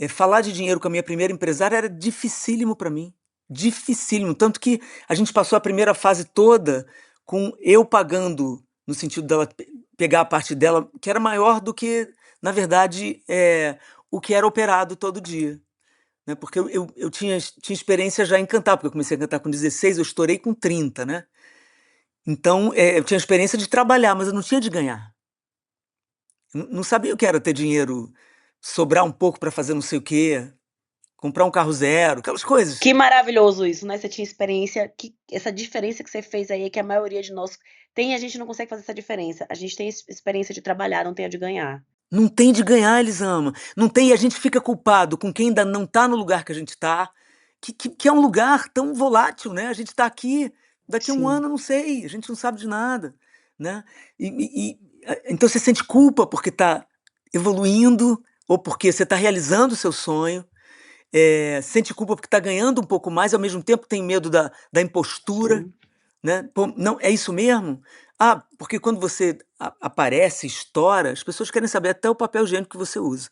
falar de dinheiro com a minha primeira empresária era dificílimo para mim, dificílimo, tanto que a gente passou a primeira fase toda com eu pagando, no sentido dela pegar a parte dela, que era maior do que, na verdade, o que era operado todo dia. Né? Porque eu tinha experiência já em cantar, porque eu comecei a cantar com 16, eu estourei com 30, né? Então, eu tinha experiência de trabalhar, mas eu não tinha de ganhar. Eu não sabia o que era ter dinheiro, sobrar um pouco para fazer não sei o quê, comprar um carro zero, aquelas coisas. Que maravilhoso isso, né? Você tinha experiência, essa diferença que você fez aí, que a maioria de nós tem, a gente não consegue fazer essa diferença. A gente tem experiência de trabalhar, não tem a de ganhar. Não tem de ganhar, Elisama. Não tem, e a gente fica culpado com quem ainda não está no lugar que a gente está, que é um lugar tão volátil, né? A gente está aqui, daqui a um Sim. ano, não sei, a gente não sabe de nada, né? Então você sente culpa porque está evoluindo ou porque você está realizando o seu sonho, sente culpa porque está ganhando um pouco mais, ao mesmo tempo tem medo da impostura, Sim. né? Pô, não, é isso mesmo? Ah, porque quando você aparece, estoura, as pessoas querem saber até o papel higiênico que você usa,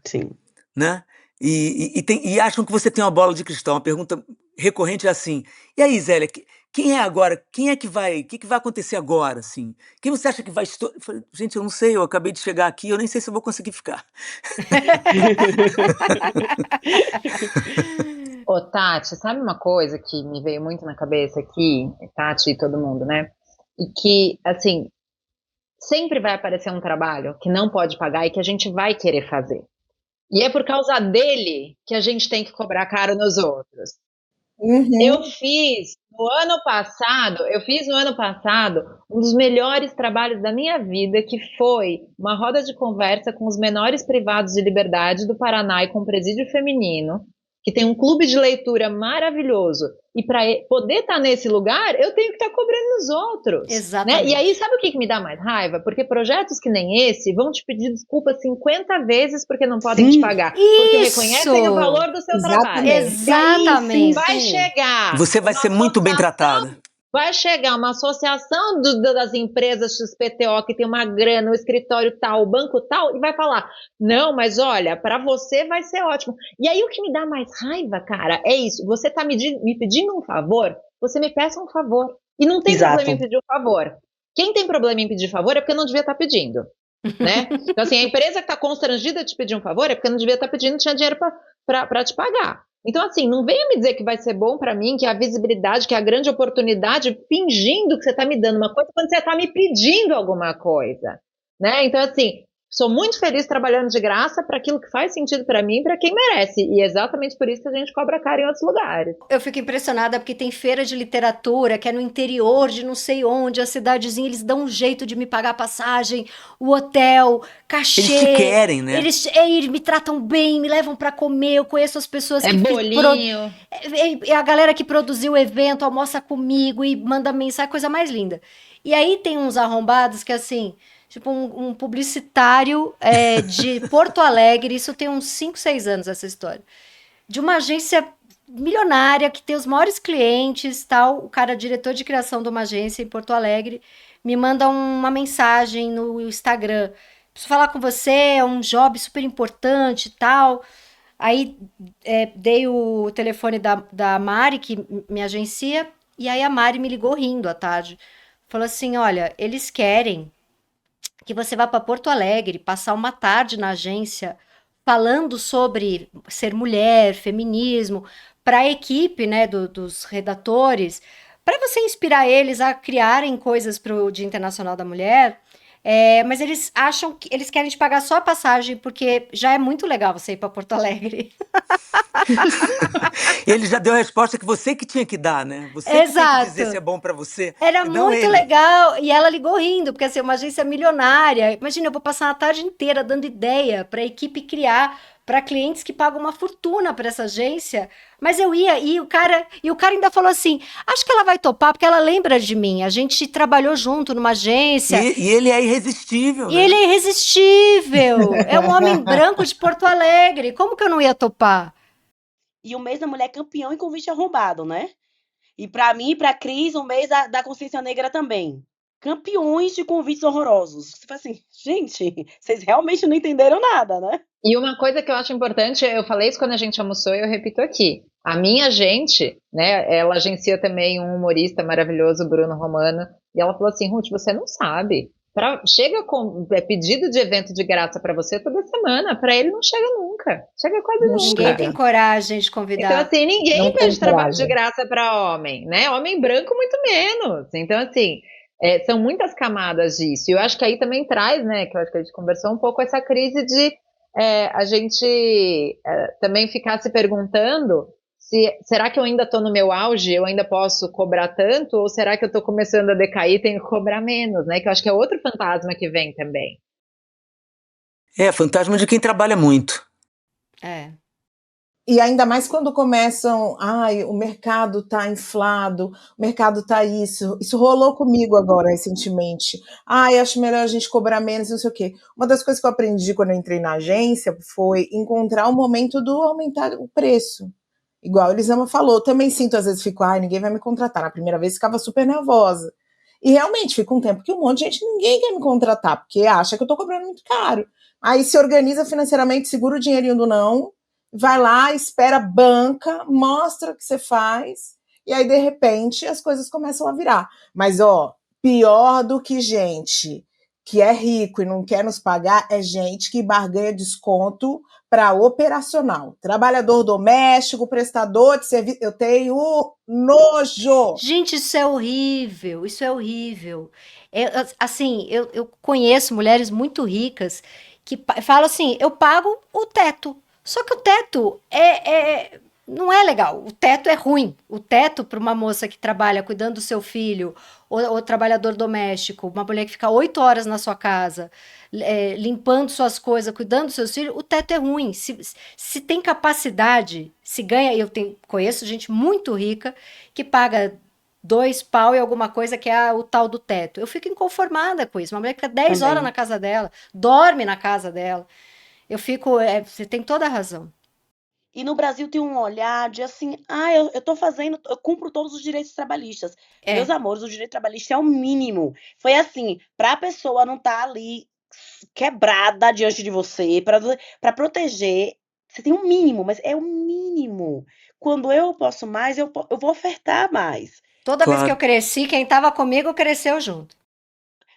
Sim. né? E acham que você tem uma bola de cristal. Uma pergunta recorrente é assim: e aí, Zélia, quem é agora? Quem é que vai? O que vai acontecer agora? Assim? Quem você acha que vai estourar? Eu falei, gente, eu não sei, eu acabei de chegar aqui, eu nem sei se eu vou conseguir ficar. Ô, Tati, sabe uma coisa que me veio muito na cabeça aqui, Tati e todo mundo, né? E que, assim, sempre vai aparecer um trabalho que não pode pagar e que a gente vai querer fazer. E é por causa dele que a gente tem que cobrar caro nos outros. Uhum. Eu fiz no ano passado um dos melhores trabalhos da minha vida, que foi uma roda de conversa com os menores privados de liberdade do Paraná e com o presídio feminino, que tem um clube de leitura maravilhoso. E para poder estar nesse lugar, eu tenho que estar cobrando nos outros. Exatamente. Né? E aí, sabe o que me dá mais raiva? Porque projetos que nem esse vão te pedir desculpa 50 vezes porque não podem te pagar. Porque Isso! reconhecem o valor do seu trabalho. Exatamente. E aí, vai chegar. Você vai ser muito bem tratada. Vai chegar uma associação das empresas XPTO que tem uma grana, o escritório tal, o banco tal, e vai falar, não, mas olha, para você vai ser ótimo. E aí o que me dá mais raiva, cara, é isso. Você tá me pedindo um favor, você me peça um favor. E não tem problema em pedir um favor. Quem tem problema em pedir favor é porque não devia estar pedindo. Né? Então, assim, a empresa que está constrangida de te pedir um favor é porque não devia estar pedindo, não tinha dinheiro para para te pagar. Então, assim, não venha me dizer que vai ser bom para mim, que é a visibilidade, que é a grande oportunidade, fingindo que você está me dando uma coisa quando você está me pedindo alguma coisa, né? Então, assim, sou muito feliz trabalhando de graça para aquilo que faz sentido para mim e para quem merece. E é exatamente por isso que a gente cobra caro em outros lugares. Eu fico impressionada porque tem feira de literatura que é no interior de não sei onde, a cidadezinha, eles dão um jeito de me pagar a passagem, o hotel, cachê. Eles te querem, né? Eles me tratam bem, me levam pra comer, eu conheço as pessoas É que bolinho. É a galera que produziu o evento, almoça comigo e manda mensagem, coisa mais linda. E aí tem uns arrombados que assim, tipo um publicitário de Porto Alegre, isso tem uns 5, 6 anos essa história. De uma agência milionária que tem os maiores clientes, tal, o cara diretor de criação de uma agência em Porto Alegre me manda uma mensagem no Instagram. Preciso falar com você, é um job super importante, tal. Aí dei o telefone da Mari, que me agencia, e aí a Mari me ligou rindo à tarde. Falou assim: olha, eles querem que você vá para Porto Alegre, passar uma tarde na agência falando sobre ser mulher, feminismo, para a equipe, né, dos redatores, para você inspirar eles a criarem coisas para o Dia Internacional da Mulher. Mas eles acham que eles querem te pagar só a passagem, porque já é muito legal você ir para Porto Alegre. Ele já deu a resposta que você que tinha que dar, né? Você que tem que Exato. dizer se é bom pra você. Era e não muito ele. legal. E ela ligou rindo, porque assim, uma agência milionária. Imagina, eu vou passar uma tarde inteira dando ideia para a equipe criar, para clientes que pagam uma fortuna para essa agência. Mas eu ia, e o cara ainda falou assim: acho que ela vai topar, porque ela lembra de mim. A gente trabalhou junto numa agência. E ele é irresistível, E né? ele é irresistível. É um homem branco de Porto Alegre. Como que eu não ia topar? E o mês da mulher campeão em convite arrombado, né? E pra mim e pra Cris, o mês da consciência negra também. Campeões de convites horrorosos. Você fala assim, gente, vocês realmente não entenderam nada, né? E uma coisa que eu acho importante, eu falei isso quando a gente almoçou e eu repito aqui. A minha agente, né, ela agencia também um humorista maravilhoso, Bruno Romano, e ela falou assim: Ruth, você não sabe. Chega com pedido de evento de graça para você toda semana, para ele não chega nunca. Chega quase Não nunca. Ninguém tem coragem de convidar. Então, assim, ninguém Não pede tem trabalho coragem. de graça para homem, né? Homem branco, muito menos. Então, assim, são muitas camadas disso. E eu acho que aí também traz, né, que eu acho que a gente conversou um pouco, essa crise de a gente também ficar se perguntando será que eu ainda estou no meu auge, eu ainda posso cobrar tanto, ou será que eu estou começando a decair e tenho que cobrar menos, né? Que eu acho que é outro fantasma que vem também. Fantasma de quem trabalha muito. E ainda mais quando começam, o mercado tá inflado, o mercado tá isso. Isso rolou comigo agora recentemente. Acho melhor a gente cobrar menos, não sei o quê. Uma das coisas que eu aprendi quando eu entrei na agência foi encontrar o momento do aumentar o preço. Igual a Elisama falou, também sinto, às vezes fico, ninguém vai me contratar. Na primeira vez ficava super nervosa. E realmente fica um tempo que um monte de gente, ninguém quer me contratar, porque acha que eu tô cobrando muito caro. Aí se organiza financeiramente, segura o dinheirinho do não, vai lá, espera, banca, mostra o que você faz, e aí, de repente, as coisas começam a virar. Mas, pior do que gente que é rico e não quer nos pagar é gente que barganha desconto para operacional. Trabalhador doméstico, prestador de serviço. Eu tenho nojo. Gente, isso é horrível, isso é horrível. Assim, eu conheço mulheres muito ricas que falam assim: eu pago o teto. Só que o teto não é legal. O teto é ruim. O teto para uma moça que trabalha cuidando do seu filho, ou trabalhador doméstico, uma mulher que fica 8 horas na sua casa, limpando suas coisas, cuidando dos seus filhos, o teto é ruim. Se tem capacidade, se ganha. Conheço gente muito rica que paga 2 pau e alguma coisa que é o tal do teto. Eu fico inconformada com isso. Uma mulher que fica 10 horas na casa dela, dorme na casa dela. Eu fico. Você tem toda a razão. E no Brasil tem um olhar de assim, eu tô fazendo, eu cumpro todos os direitos trabalhistas. Meus amores, o direito trabalhista é o mínimo. Foi assim, pra pessoa não estar ali quebrada diante de você, pra proteger, você tem um mínimo, mas é o mínimo. Quando eu posso mais, eu vou ofertar mais. Toda vez que eu cresci, quem tava comigo cresceu junto.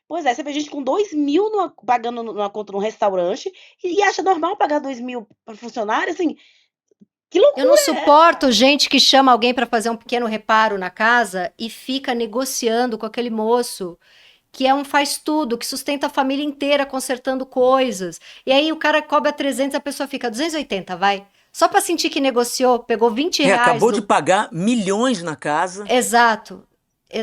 Pois é, você vê gente com 2.000 pagando numa conta num restaurante e acha normal pagar 2.000 para funcionário, assim, Que loucura! Eu não suporto gente que chama alguém para fazer um pequeno reparo na casa e fica negociando com aquele moço que é um faz tudo, que sustenta a família inteira consertando coisas. E aí o cara cobra 300, a pessoa fica 280, vai. Só para sentir que negociou, pegou 20 reais acabou de do... pagar milhões na casa. Exato,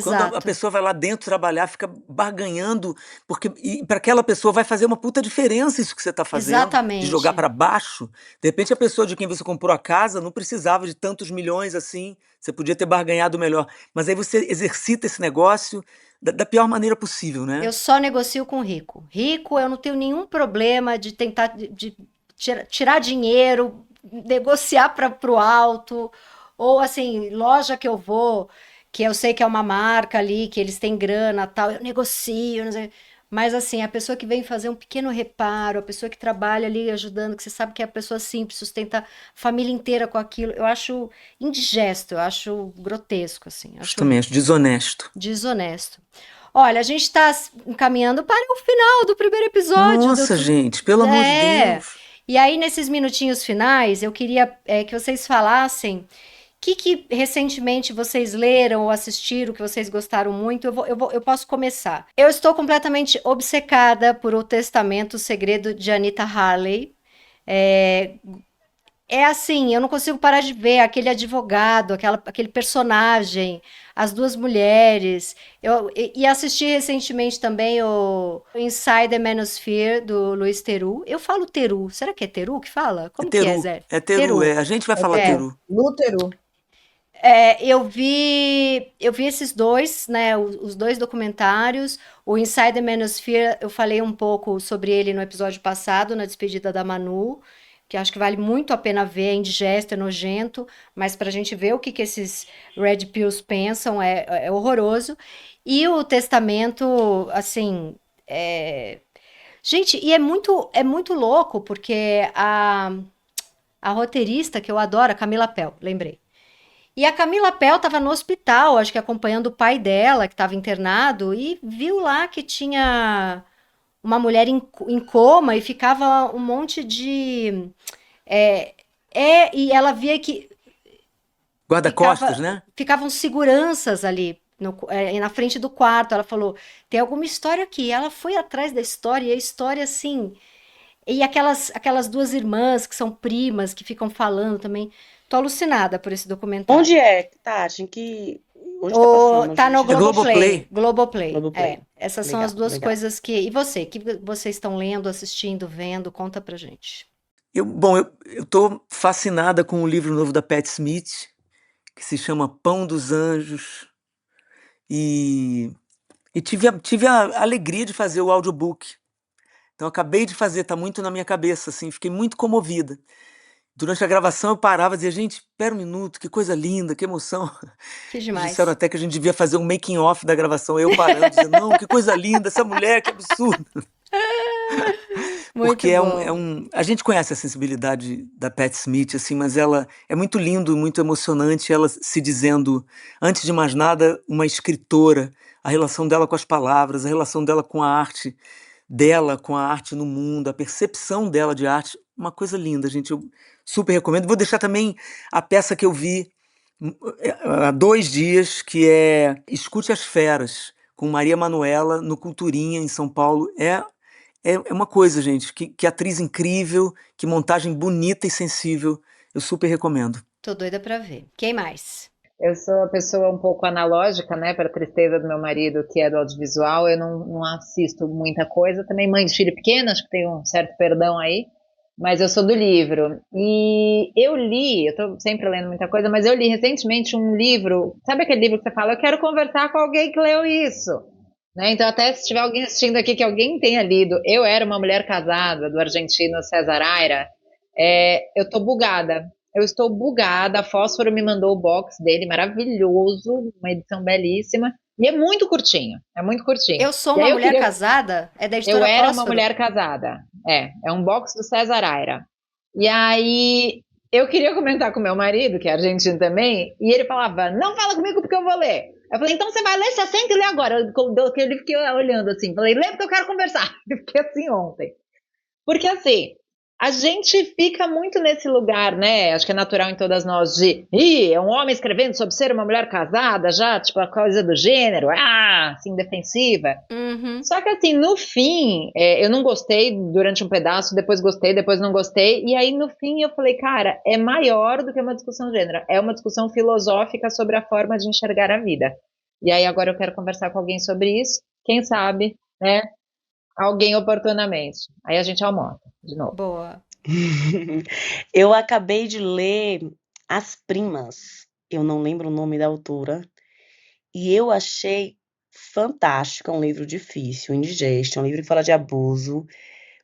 Quando a exato. pessoa vai lá dentro trabalhar, fica barganhando, porque para aquela pessoa vai fazer uma puta diferença isso que você está fazendo, de jogar Exatamente. para baixo. De repente a pessoa de quem você comprou a casa não precisava de tantos milhões assim, você podia ter barganhado melhor. Mas aí você exercita esse negócio da pior maneira possível, né? Eu só negocio com rico. Rico, eu não tenho nenhum problema de tentar de tirar dinheiro, negociar para o alto, ou assim, loja que eu vou, que eu sei que é uma marca ali, que eles têm grana, tal, eu negocio, não sei. Mas assim, a pessoa que vem fazer um pequeno reparo, a pessoa que trabalha ali ajudando, que você sabe que é a pessoa simples, sustenta a família inteira com aquilo, eu acho indigesto, eu acho grotesco, assim, acho Justamente, desonesto. desonesto. Olha, a gente está encaminhando para o final do primeiro episódio. Nossa, gente, pelo amor de Deus. E aí, nesses minutinhos finais, eu queria que vocês falassem o que recentemente vocês leram ou assistiram, que vocês gostaram muito. Eu posso começar. Eu estou completamente obcecada por O Testamento Segredo de Anita Harley. É assim, eu não consigo parar de ver aquele advogado, aquele personagem, as duas mulheres. E assisti recentemente também o Inside the Manosphere, do Luiz Theroux. Eu falo Theroux, será que é Theroux que fala? Como que é, Zé? É Teru, a gente vai falar É. Teru. Lútero. Eu vi esses dois, né, os dois documentários. O Inside the Manosphere, eu falei um pouco sobre ele no episódio passado, na despedida da Manu, que acho que vale muito a pena ver, é indigesto, é nojento, mas para a gente ver o que esses Red Pills pensam, é horroroso. E o Testamento, assim, gente, e é muito louco, porque a roteirista, que eu adoro, a Camila Pell, lembrei. E a Camila Pell estava no hospital, acho que acompanhando o pai dela, que estava internado, e viu lá que tinha uma mulher em coma e ficava um monte de. E ela via que Guarda-costas, né? ficavam seguranças ali na frente do quarto. Ela falou: tem alguma história aqui. Ela foi atrás da história, e a história assim. E aquelas duas irmãs que são primas, que ficam falando também. Tô alucinada por esse documentário. Onde é, Tati? Onde tá passando? Tá no Onde a gente- Globoplay. Globoplay. Globoplay. Essas são Legal, as duas legal. coisas que. E você? Que vocês estão lendo, assistindo, vendo? Conta pra gente. Eu tô fascinada com o livro novo da Pat Smith, que se chama Pão dos Anjos. E tive a alegria de fazer o audiobook. Então, acabei de fazer, tá muito na minha cabeça, assim, fiquei muito comovida. Durante a gravação eu parava e dizia, gente, espera um minuto, que coisa linda, que emoção. Que demais. Disseram até que a gente devia fazer um making off da gravação, eu parando, dizendo, não, que coisa linda, essa mulher, que absurdo. Muito Porque bom. a gente conhece a sensibilidade da Pat Smith, assim, mas ela é muito lindo, muito emocionante, ela se dizendo, antes de mais nada, uma escritora, a relação dela com as palavras, a relação dela com a arte dela, com a arte no mundo, a percepção dela de arte, uma coisa linda, gente, eu super recomendo. Vou deixar também a peça que eu vi há 2 dias, que é Escute as Feras, com Maria Manuela, no Culturinha, em São Paulo. É uma coisa, gente, que atriz incrível, que montagem bonita e sensível. Eu super recomendo. Tô doida pra ver. Quem mais? Eu sou a pessoa um pouco analógica, né, para a tristeza do meu marido, que é do audiovisual. Eu não assisto muita coisa. Também mãe de filho pequeno, acho que tem um certo perdão aí. Mas eu sou do livro. E eu tô sempre lendo muita coisa, mas eu li recentemente um livro. Sabe aquele livro que você fala, eu quero conversar com alguém que leu isso? Né? Então, até se tiver alguém assistindo aqui que alguém tenha lido, Eu Era uma Mulher Casada, do argentino César Aira, eu tô bugada. Eu estou bugada. A Fósforo me mandou o box dele, maravilhoso, uma edição belíssima. E é muito curtinho, é muito curtinho. Eu Sou E aí uma Mulher Casada? É da editora Eu Era Fósforo? uma Mulher Casada. É um box do César Aira. E aí, eu queria comentar com meu marido, que é argentino também, e ele falava, não fala comigo porque eu vou ler. Eu falei, então você vai ler, você senta e lê agora. Eu fiquei olhando assim, falei, lê porque eu quero conversar. Eu fiquei assim ontem. Porque assim, a gente fica muito nesse lugar, né? Acho que é natural em todas nós de, é um homem escrevendo sobre ser uma mulher casada já, tipo a coisa do gênero, assim, defensiva. Uhum. Só que assim, no fim, eu não gostei durante um pedaço, depois gostei, depois não gostei, e aí no fim eu falei, cara, é maior do que uma discussão de gênero, é uma discussão filosófica sobre a forma de enxergar a vida. E aí agora eu quero conversar com alguém sobre isso, quem sabe, né? Alguém oportunamente. Aí a gente almoça de novo. Boa. Eu acabei de ler As Primas. Eu não lembro o nome da autora. E eu achei fantástico. É um livro difícil, indigesto, é um livro que fala de abuso.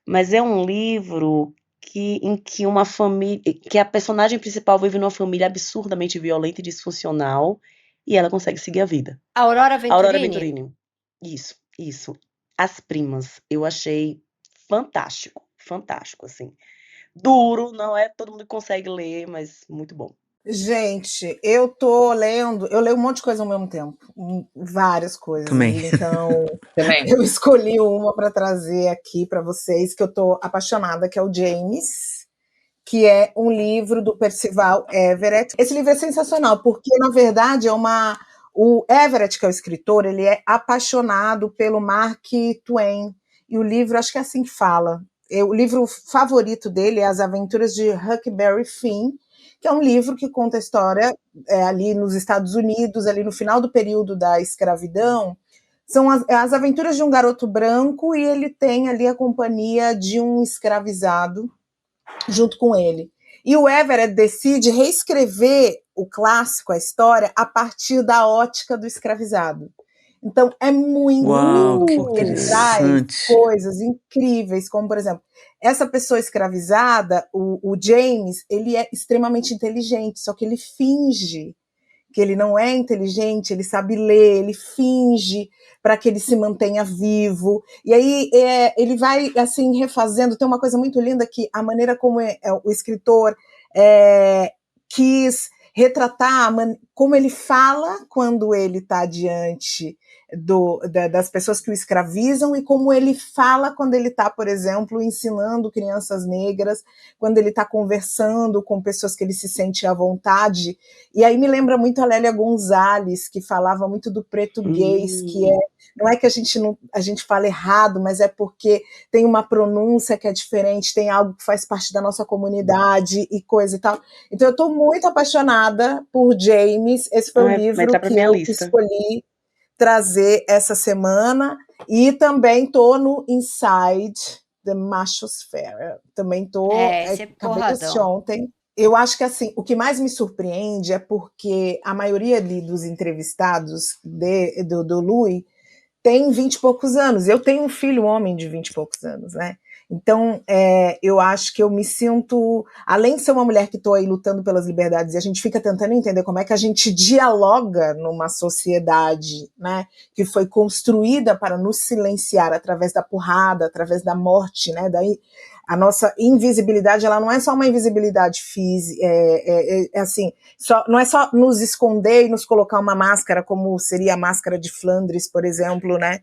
Mas é um livro em que uma família, que a personagem principal vive numa família absurdamente violenta e disfuncional. E ela consegue seguir a vida. Aurora Aurora Venturini? Venturini. Isso. As Primas. Eu achei fantástico. Fantástico, assim. Duro, não é todo mundo que consegue ler, mas muito bom. Gente, eu leio um monte de coisa ao mesmo tempo, várias coisas. Também. Então, Também. eu escolhi uma para trazer aqui para vocês, que eu tô apaixonada, que é o James, que é um livro do Percival Everett. Esse livro é sensacional, porque, na verdade, o Everett, que é o escritor, ele é apaixonado pelo Mark Twain, e o livro, acho que é assim que fala. O livro favorito dele é As Aventuras de Huckleberry Finn, que é um livro que conta a história ali nos Estados Unidos, ali no final do período da escravidão. São as aventuras de um garoto branco, e ele tem ali a companhia de um escravizado junto com ele. E o Everett decide reescrever o clássico, a história, a partir da ótica do escravizado. Então, é muito... Uau, que ele traz interessante. coisas incríveis, como, por exemplo, essa pessoa escravizada, o James, ele é extremamente inteligente, só que ele finge que ele não é inteligente, ele sabe ler, ele finge para que ele se mantenha vivo. E aí ele vai assim refazendo. Tem uma coisa muito linda, que a maneira como o escritor quis retratar como ele fala quando ele está diante das pessoas que o escravizam, e como ele fala quando ele está, por exemplo, ensinando crianças negras, quando ele está conversando com pessoas que ele se sente à vontade. E aí me lembra muito a Lélia Gonzalez, que falava muito do português, que não é que a gente fala errado, mas é porque tem uma pronúncia que é diferente, tem algo que faz parte da nossa comunidade e coisa e tal. Então eu estou muito apaixonada por James. Esse foi o livro que eu escolhi trazer essa semana. E também estou no Inside the Machosphere. Também estou... acabei de assistir ontem. Eu acho que assim, o que mais me surpreende é porque a maioria ali dos entrevistados do Louis tem 20 e poucos anos. Eu tenho um filho homem de 20 e poucos anos, né? Então, eu acho que eu me sinto, além de ser uma mulher que estou aí lutando pelas liberdades, e a gente fica tentando entender como é que a gente dialoga numa sociedade, né, que foi construída para nos silenciar através da porrada, através da morte, né? Daí a nossa invisibilidade, ela não é só uma invisibilidade física, assim, não é só nos esconder e nos colocar uma máscara, como seria a máscara de Flandres, por exemplo, né?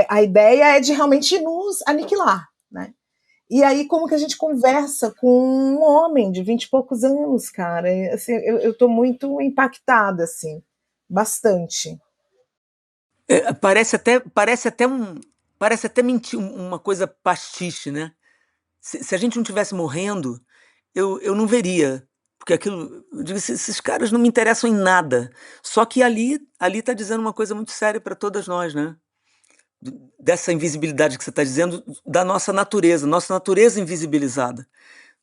A ideia é de realmente nos aniquilar, né? E aí, como que a gente conversa com um homem de 20 e poucos anos, cara? Assim, eu tô muito impactada, assim, bastante. Parece até mentir, uma coisa pastiche, né? Se a gente não estivesse morrendo, eu não veria. Porque aquilo, eu digo, esses caras não me interessam em nada. Só que ali está dizendo uma coisa muito séria para todas nós, né? Dessa invisibilidade que você está dizendo, da nossa natureza invisibilizada,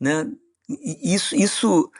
né? E isso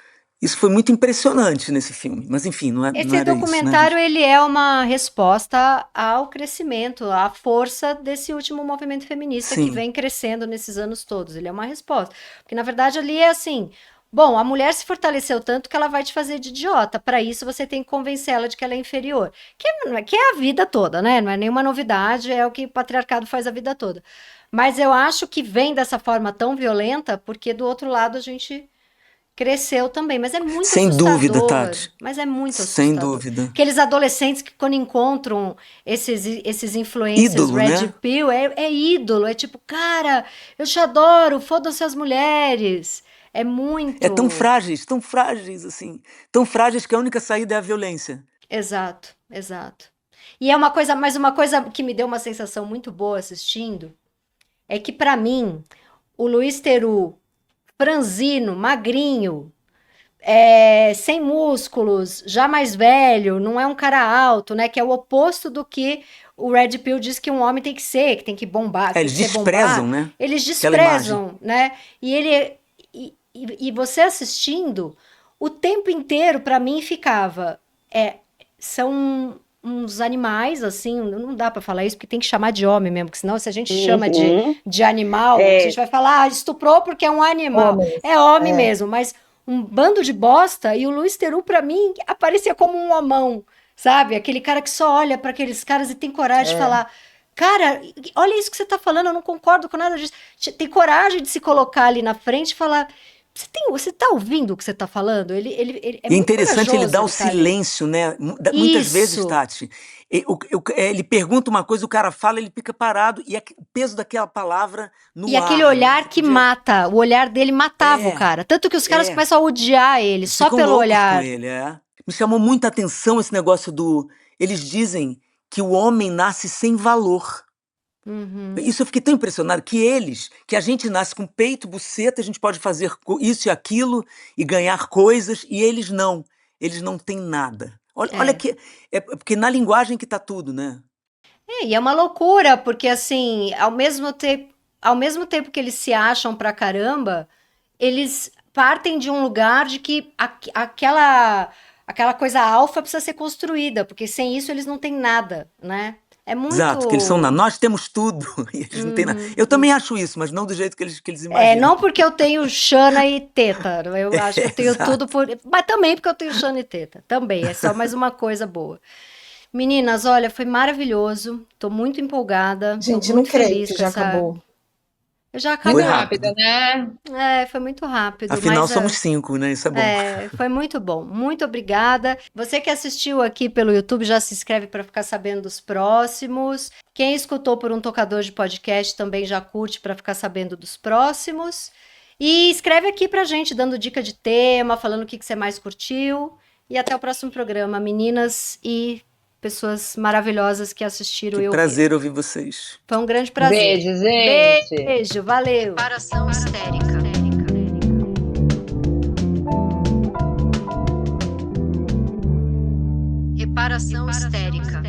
foi muito impressionante nesse filme. Mas enfim, não era isso. Esse documentário, ele é uma resposta ao crescimento, à força desse último movimento feminista que vem crescendo nesses anos todos. Ele é uma resposta. Porque, na verdade, ali é assim... Bom, a mulher se fortaleceu tanto que ela vai te fazer de idiota. Para isso, você tem que convencer ela de que ela é inferior. Que é a vida toda, né? Não é nenhuma novidade, é o que o patriarcado faz a vida toda. Mas eu acho que vem dessa forma tão violenta porque, do outro lado, a gente cresceu também, mas é muito Sem assustador. dúvida, Tati. Mas é muito Sem assustador. dúvida. Aqueles adolescentes que quando encontram esses influencers Ídolo, Red né? Pill, é ídolo, é tipo, cara, eu te adoro, foda-se as mulheres. É muito... Tão frágeis, assim. Tão frágeis que a única saída é a violência. Exato, exato. E é uma coisa, mas uma coisa que me deu uma sensação muito boa assistindo é que, pra mim, o Luiz Theroux, franzino, magrinho, sem músculos, já mais velho, não é um cara alto, né? Que é o oposto do que o Red Pill diz que um homem tem que ser, que tem que bombar, que tem Eles que ser desprezam, bombar. né? Eles Aquela imagem. desprezam, né? E você assistindo, o tempo inteiro, pra mim, ficava... são uns animais, assim, não dá pra falar isso, porque tem que chamar de homem mesmo, porque senão se a gente chama de animal, a gente vai falar, estuprou porque é um animal. Homens. É homem mesmo, mas um bando de bosta, e o Luiz Theroux, pra mim, aparecia como um homão, sabe? Aquele cara que só olha pra aqueles caras e tem coragem de falar, cara, olha isso que você tá falando, eu não concordo com nada disso. Tem coragem de se colocar ali na frente e falar... Você tá ouvindo o que você tá falando? Ele é E é muito interessante ele corajoso, dar o tá ali. silêncio, né? Muitas vezes, Isso. Tati, ele pergunta uma coisa, o cara fala, ele fica parado, e o peso daquela palavra no ar. E aquele né? olhar que mata, o olhar dele matava o cara. Tanto que os caras começam a odiar ele, só Ficam pelo loucos olhar. com ele, Me chamou muita atenção esse negócio Eles dizem que o homem nasce sem valor. Uhum. Isso eu fiquei tão impressionado, que a gente nasce com peito, buceta, a gente pode fazer isso e aquilo e ganhar coisas, e eles não têm nada. Olha que, porque na linguagem que tá tudo, né? E é uma loucura, porque assim, ao mesmo tempo que eles se acham pra caramba, eles partem de um lugar de que aquela coisa alfa precisa ser construída, porque sem isso eles não têm nada, né? É muito... Exato, que eles são nós temos tudo, e eles não têm nada. Eu também acho isso, mas não do jeito que eles imaginam. Não porque eu tenho Xana e teta, eu acho que eu tenho tudo por... Mas também porque eu tenho Xana e teta, também, é só mais uma coisa boa. Meninas, olha, foi maravilhoso, tô muito empolgada. Gente, tô não muito creio feliz que com já essa... acabou. Já acabou. Muito rápido, né? Foi muito rápido. Afinal, mas, somos 5, né? Isso é bom. Foi muito bom. Muito obrigada. Você que assistiu aqui pelo YouTube, já se inscreve para ficar sabendo dos próximos. Quem escutou por um tocador de podcast também já curte para ficar sabendo dos próximos. E escreve aqui pra gente, dando dica de tema, falando o que você mais curtiu. E até o próximo programa, meninas e pessoas maravilhosas que assistiram. Que prazer ouvir vocês. Foi um grande prazer. Beijo, gente. Beijo, valeu. Reparação histérica. Reparação histérica.